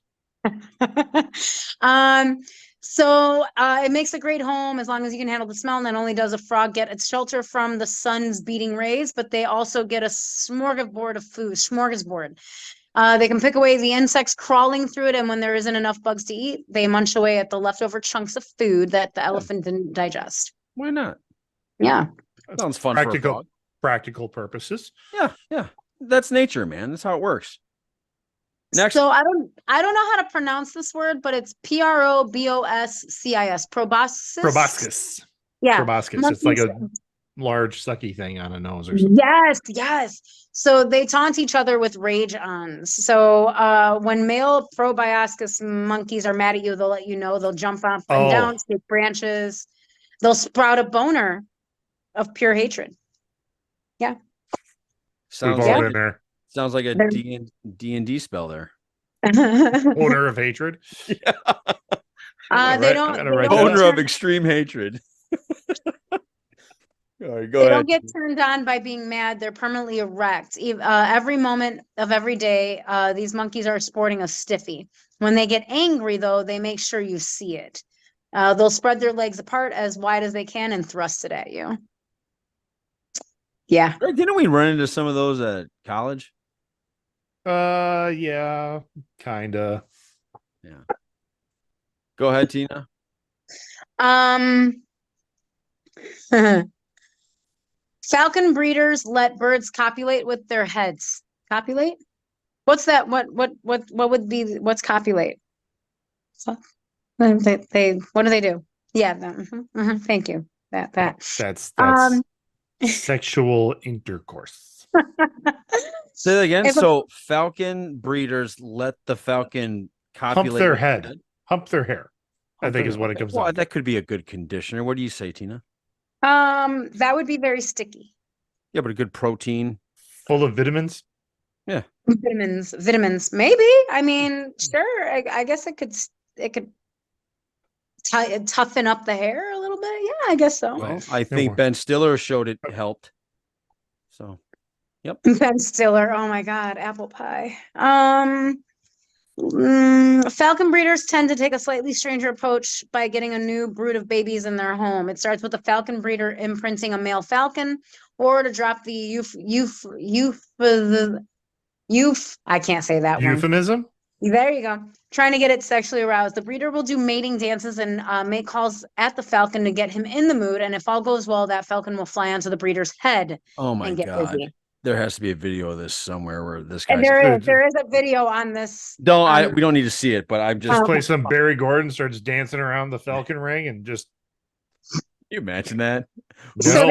um, so it makes a great home as long as you can handle the smell. Not only does a frog get its shelter from the sun's beating rays, but they also get a smorgasbord of food. Smorgasbord. They can pick away the insects crawling through it, and when there isn't enough bugs to eat, they munch away at the leftover chunks of food that the elephant didn't digest. Why not? Yeah. Sounds fun for a frog. Practical purposes. Yeah. That's nature, man. That's how it works. Next. So I don't know how to pronounce this word, but it's proboscis. Proboscis. Proboscis. Yeah. Proboscis. It's like a large sucky thing on a nose or something. Yes. So they taunt each other with rage ons. So when male proboscis monkeys are mad at you, they'll let you know. They'll jump up and down, stick branches. They'll sprout a boner of pure hatred. Yeah. We've all been there. Sounds like a D&D spell there. Owner of hatred. They don't. Owner of extreme hatred. All right, go ahead. They don't get turned on by being mad. They're permanently erect. Every moment of every day, these monkeys are sporting a stiffy. When they get angry, though, they make sure you see it. They'll spread their legs apart as wide as they can and thrust it at you. Yeah. Didn't we run into some of those at college? Yeah, kinda. Yeah. Go ahead, Tina. Falcon breeders let birds copulate with their heads. Copulate? What's that? What would be what's copulate? So, they what do they do? Yeah, thank you. That's sexual intercourse. Say that again. So falcon breeders let the falcon copulate hump their head. Hump their hair. I think is what it comes down to. That could be a good conditioner. What do you say, Tina? That would be very sticky. Yeah, but a good protein. Full of vitamins. Yeah. Vitamins. Maybe. I mean, sure. I guess it could toughen up the hair a little bit. Yeah, I guess so. Well, I think Ben Stiller showed it helped. So, yep. Ben Stiller. Oh my God, apple pie. Falcon breeders tend to take a slightly stranger approach by getting a new brood of babies in their home. It starts with a falcon breeder imprinting a male falcon, or to drop the I can't say that euphemism. One. There you go. Trying to get it sexually aroused. The breeder will do mating dances and make calls at the falcon to get him in the mood. And if all goes well, that falcon will fly onto the breeder's head. Oh my God. Busy. There has to be a video of this somewhere where this guy. There is a video on this. We don't need to see it, but I'm just play some Barry Gordon starts dancing around the falcon ring and just. Can you imagine that? So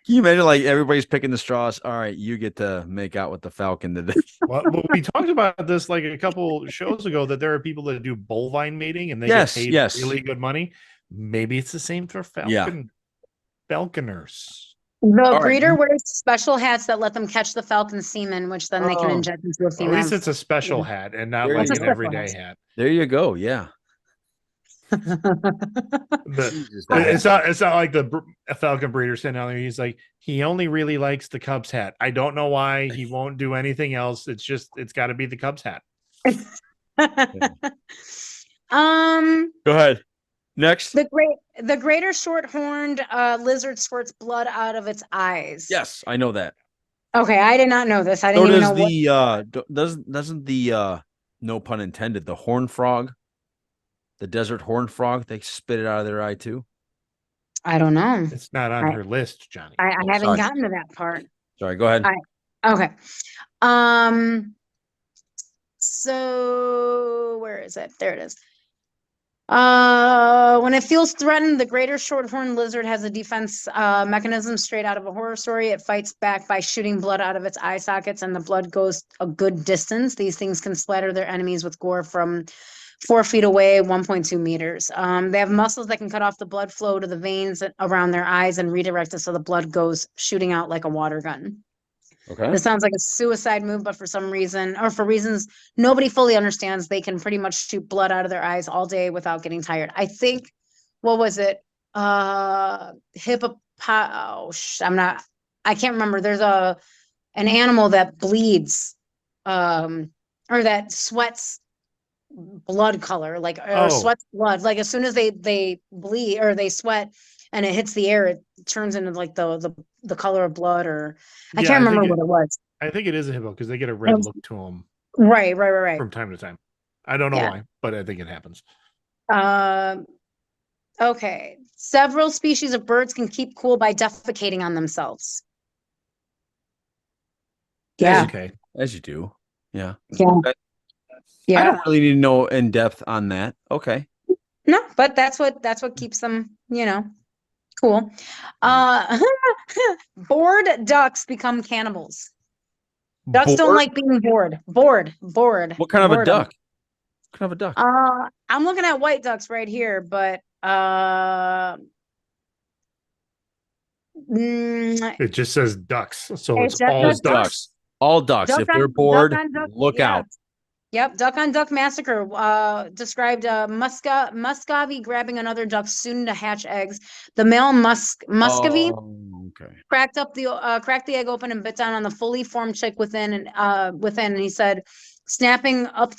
Can you imagine like everybody's picking the straws? All right, you get to make out with the falcon today. Well, but we talked about this like a couple shows ago that there are people that do bovine mating and they get Yes, paid yes. really good money. Maybe it's the same for Yeah. falconers. The All right. breeder wears special hats that let them catch the falcon semen, which then they can Oh, inject into a At female. least it's a special hat and not There like you It's a an go. special everyday hat. hat. There you go. Yeah. Jesus, that It's not like the falcon breeder sitting out there. He's like, he only really likes the Cubs hat. I don't know why he won't do anything else. It's got to be the Cubs hat. Go ahead. Next. The greater short-horned lizard squirts blood out of its eyes. Yes, I know that. Okay, I did not know this. I So didn't even does know what. the doesn't the no pun intended, the horn frog, the desert horn frog, they spit it out of their eye too? I don't know. It's not on her list, Johnny. I Oh, haven't sorry. gotten to that part. Sorry, go ahead. Okay. So where is it? There it is. When it feels threatened, the greater shorthorn lizard has a defense mechanism straight out of a horror story. It fights back by shooting blood out of its eye sockets, and the blood goes a good distance. These things can splatter their enemies with gore from 4 feet away, 1.2 meters. They have muscles that can cut off the blood flow to the veins around their eyes and redirect it so the blood goes shooting out like a water gun. Okay. This sounds like a suicide move, but for some reason, or for reasons nobody fully understands, they can pretty much shoot blood out of their eyes all day without getting tired. I think, what was it? I can't remember. There's an animal that bleeds, or that sweats blood color, like, or sweats blood. Like as soon as they bleed or they sweat and it hits the air, it turns into like the color of blood, or I can't remember what it was. I think it is a hippo because they get a red look to them. Right. From time to time. I don't know why, but I think it happens. Okay. Several species of birds can keep cool by defecating on themselves. Yeah. Okay. As you do. Yeah. Yeah. I don't really need to know in depth on that. Okay. No, but that's what keeps them, cool. Bored ducks become cannibals. Ducks don't like being bored. Bored. What kind of a duck? What kind of a duck? I'm looking at white ducks right here, but it just says ducks, so it's all ducks. All ducks. If they're bored, look out. Yep, duck on duck massacre described Muscovy grabbing another duck soon to hatch eggs. The male Muscovy cracked the egg open and bit down on the fully formed chick within. And he said, snapping up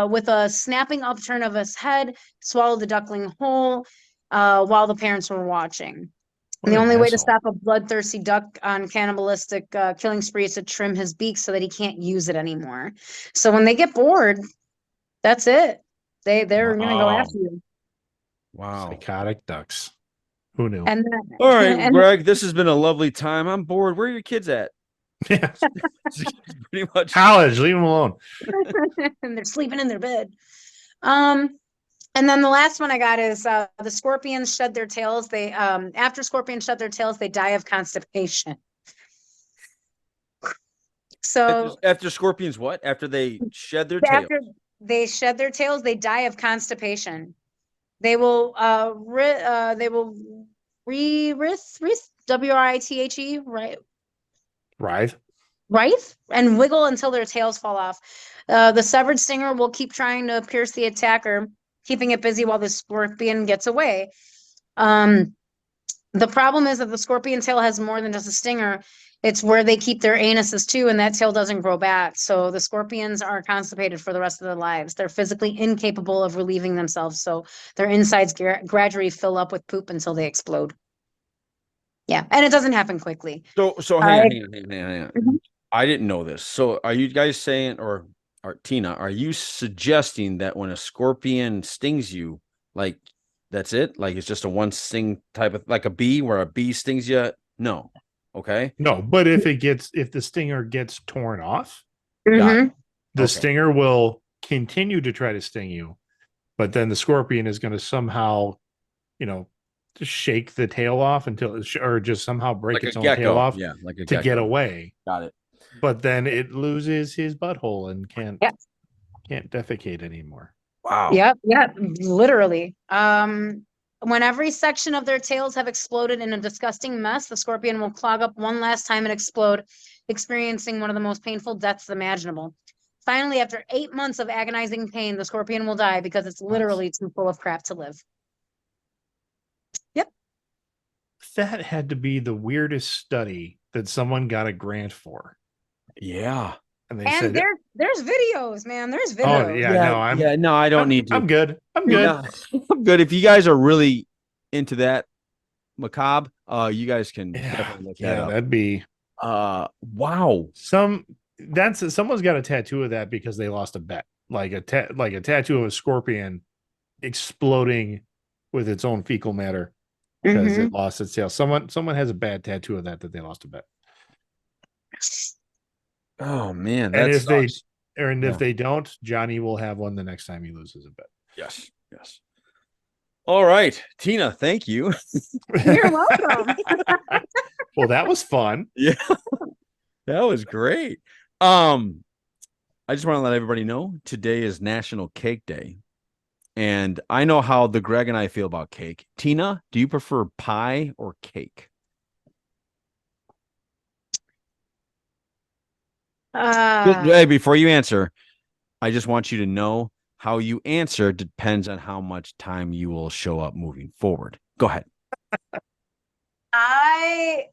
with a snapping upturn of his head, swallowed the duckling whole while the parents were watching. And the only way to stop a bloodthirsty duck on cannibalistic killing spree is to trim his beak so that he can't use it anymore. So when they get bored, that's it. They're gonna go after you. Wow. Psychotic ducks. Who knew? And all right, Greg, this has been a lovely time. I'm bored. Where are your kids at? Yeah. Pretty much college. Leave them alone. And they're sleeping in their bed. And then the last one I got is the scorpions shed their tails. They after scorpions shed their tails, they die of constipation. So after scorpions, what? After they shed their tails? After they shed their tails, they die of constipation. They will WRITHE, right? Writhe and wiggle until their tails fall off. The severed stinger will keep trying to pierce the attacker, keeping it busy while the scorpion gets away. The problem is that the scorpion tail has more than just a stinger. It's where they keep their anuses too, and that tail doesn't grow back. So the scorpions are constipated for the rest of their lives. They're physically incapable of relieving themselves, so their insides gradually fill up with poop until they explode. Yeah, and it doesn't happen quickly. So hang on. Mm-hmm. I didn't know this. So are you guys saying, or Tina, are you suggesting that when a scorpion stings you, like that's it? Like it's just a one sting type of, like a bee, where a bee stings you? No. Okay. No, but if the stinger gets torn off, mm-hmm. the stinger will continue to try to sting you, but then the scorpion is going to somehow, shake the tail off or just somehow break Like a its own tail gecko. off Yeah, like a to gecko. get away. Got it. But then it loses his butthole and Yep. can't defecate anymore. Wow. Yep, literally. When every section of their tails have exploded in a disgusting mess, the scorpion will clog up one last time and explode, experiencing one of the most painful deaths imaginable. Finally, after 8 months of agonizing pain, the scorpion will die because it's literally too full of crap to live. Yep. That had to be the weirdest study that someone got a grant for. Yeah. And they And said, there's videos, man. There's "Oh videos. yeah, No, I don't need to. I'm good. I'm good." Yeah, I'm good. If you guys are really into that macabre, you guys can definitely look that up. That'd be wow. Someone's got a tattoo of that because they lost a bet, like a tattoo of a scorpion exploding with its own fecal matter because it lost its tail. Someone has a bad tattoo of that they lost a bet. Oh man, And if if they don't, Johnny will have one the next time he loses a bet. Yes. All right, Tina, thank you. You're welcome. Well, that was fun. Yeah, that was great. I just want to let everybody know today is National Cake Day. And I know how the Greg and I feel about cake. Tina, do you prefer pie or cake? Hey, before you answer, I just want you to know how you answer depends on how much time you will show up moving forward. Go ahead. I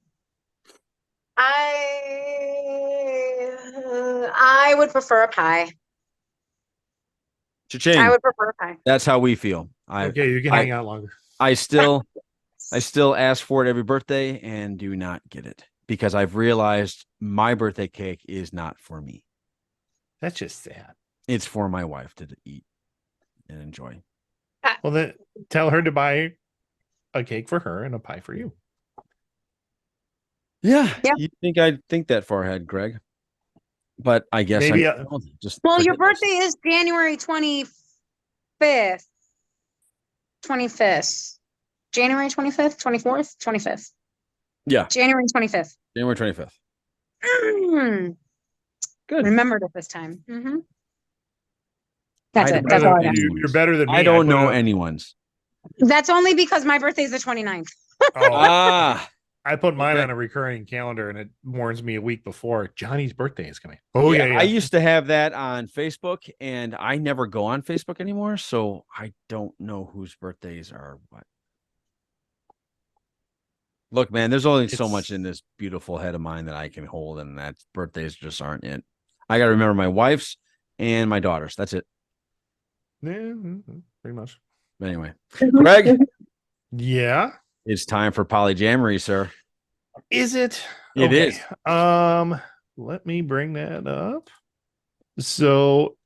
would prefer a pie. Cha-ching. I would prefer a pie. That's how we feel. Okay, you can hang out longer. I still ask for it every birthday and do not get it because I've realized my birthday cake is not for me. That's just sad. It's for my wife to eat and enjoy. Well, then tell her to buy a cake for her and a pie for you. Yeah. You think I'd think that far ahead, Greg? But I guess maybe your birthday is January 25th. 25th. January 25th, 24th, 25th. Yeah. January 25th. January 25th. Good. Remembered it this time. That's it. That's all I got. You're better than me. I don't know anyone's. That's only because my birthday is the 29th. I put mine on a recurring calendar and it warns me a week before Johnny's birthday is coming. Oh, yeah. I used to have that on Facebook and I never go on Facebook anymore. So I don't know whose birthdays are what. Look, man, there's only so much in this beautiful head of mine that I can hold, and that birthdays just aren't it. I got to remember my wife's and my daughter's. That's it. Yeah, pretty much. But anyway, Greg. Yeah. It's time for Ployjamory, sir. Is it? It is. Let me bring that up. So,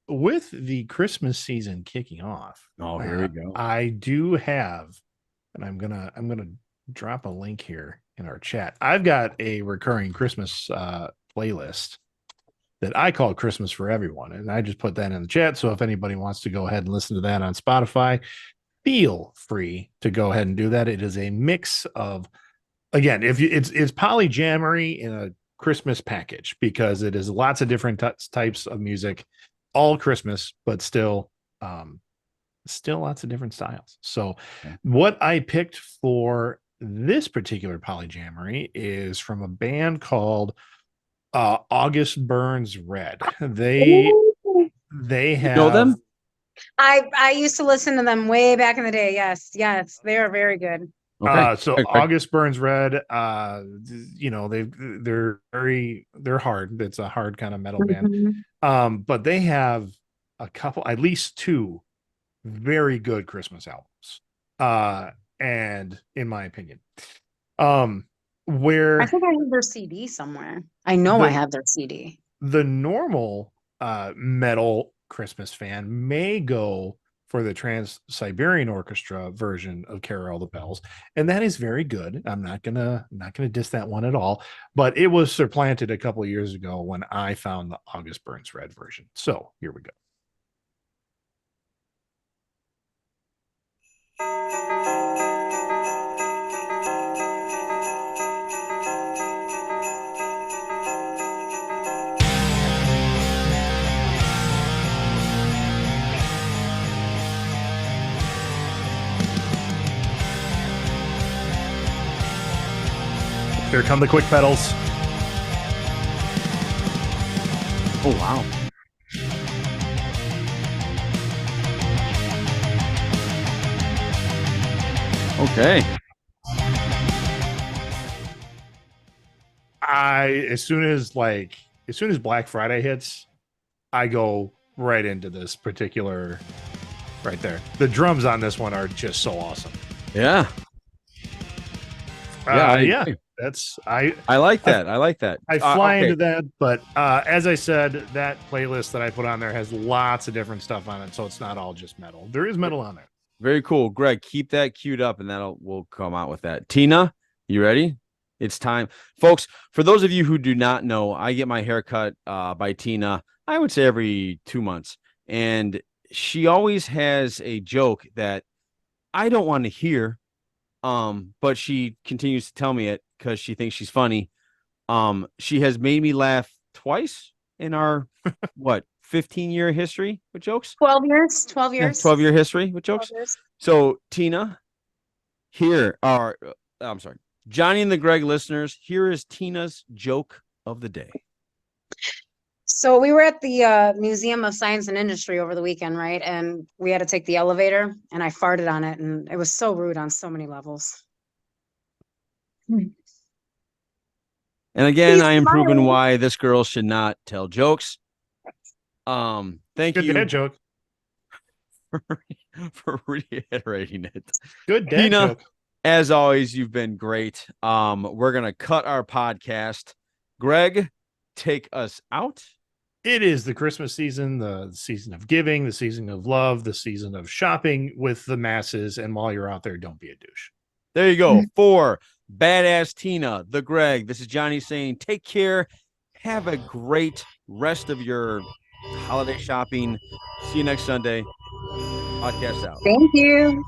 with the Christmas season kicking off. Oh, here we go. I do have, and I'm gonna drop a link here in our chat. I've got a recurring Christmas playlist that I call Christmas for Everyone, and I just put that in the chat. So if anybody wants to go ahead and listen to that on Spotify, feel free to go ahead and do that. It is a mix of, again, it's Ployjamory in a Christmas package because it is lots of different types of music, all Christmas, but still lots of different styles. So what I picked for this particular Ployjamory is from a band called August Burns Red. They have, you know them? I used to listen to them way back in the day. Yes, they are very good. Okay. So August Burns Red, they're hard. It's a hard kind of metal band. But they have a couple, at least two very good Christmas albums. And in my opinion, where I think I have their CD somewhere. I know I have their CD. The normal metal Christmas fan may go for the Trans-Siberian Orchestra version of Carol the Bells, and that is very good. I'm not gonna diss that one at all, but it was supplanted a couple of years ago when I found the August Burns Red version. So here we go. Here come the quick pedals. Oh, wow. Okay. As soon as Black Friday hits, I go right into this particular right there. The drums on this one are just so awesome. Yeah. Yeah, that's I like that. I like that. I fly okay. into that, but as I said, that playlist that I put on there has lots of different stuff on it, so it's not all just metal. There is metal on there. Very cool. Greg, keep that queued up and we'll come out with that. Tina, you ready? It's time. Folks, for those of you who do not know, I get my hair cut by Tina, I would say every 2 months. And she always has a joke that I don't want to hear, but she continues to tell me it because she thinks she's funny. She has made me laugh twice in our, 15-year history with jokes? 12 years. 12 Yeah, years. 12-year history with jokes. 12 years. So, Tina, here are, I'm sorry, Johnny and the Greg listeners, here is Tina's joke of the day. So we were at the Museum of Science and Industry over the weekend, right? And we had to take the elevator, and I farted on it, and it was so rude on so many levels. And again, He's I am proving smiling. why this girl should not tell jokes. Thank Good you dad joke. for reiterating it. Good dad Tina, joke. as always, you've been great. We're gonna cut our podcast. Greg, take us out. It is the Christmas season, the season of giving, the season of love, the season of shopping with the masses. And while you're out there, don't be a douche. There you go. For Badass Tina, the Greg, this is Johnny saying take care. Have a great rest of your holiday shopping. See you next Sunday. Podcast out. Thank you.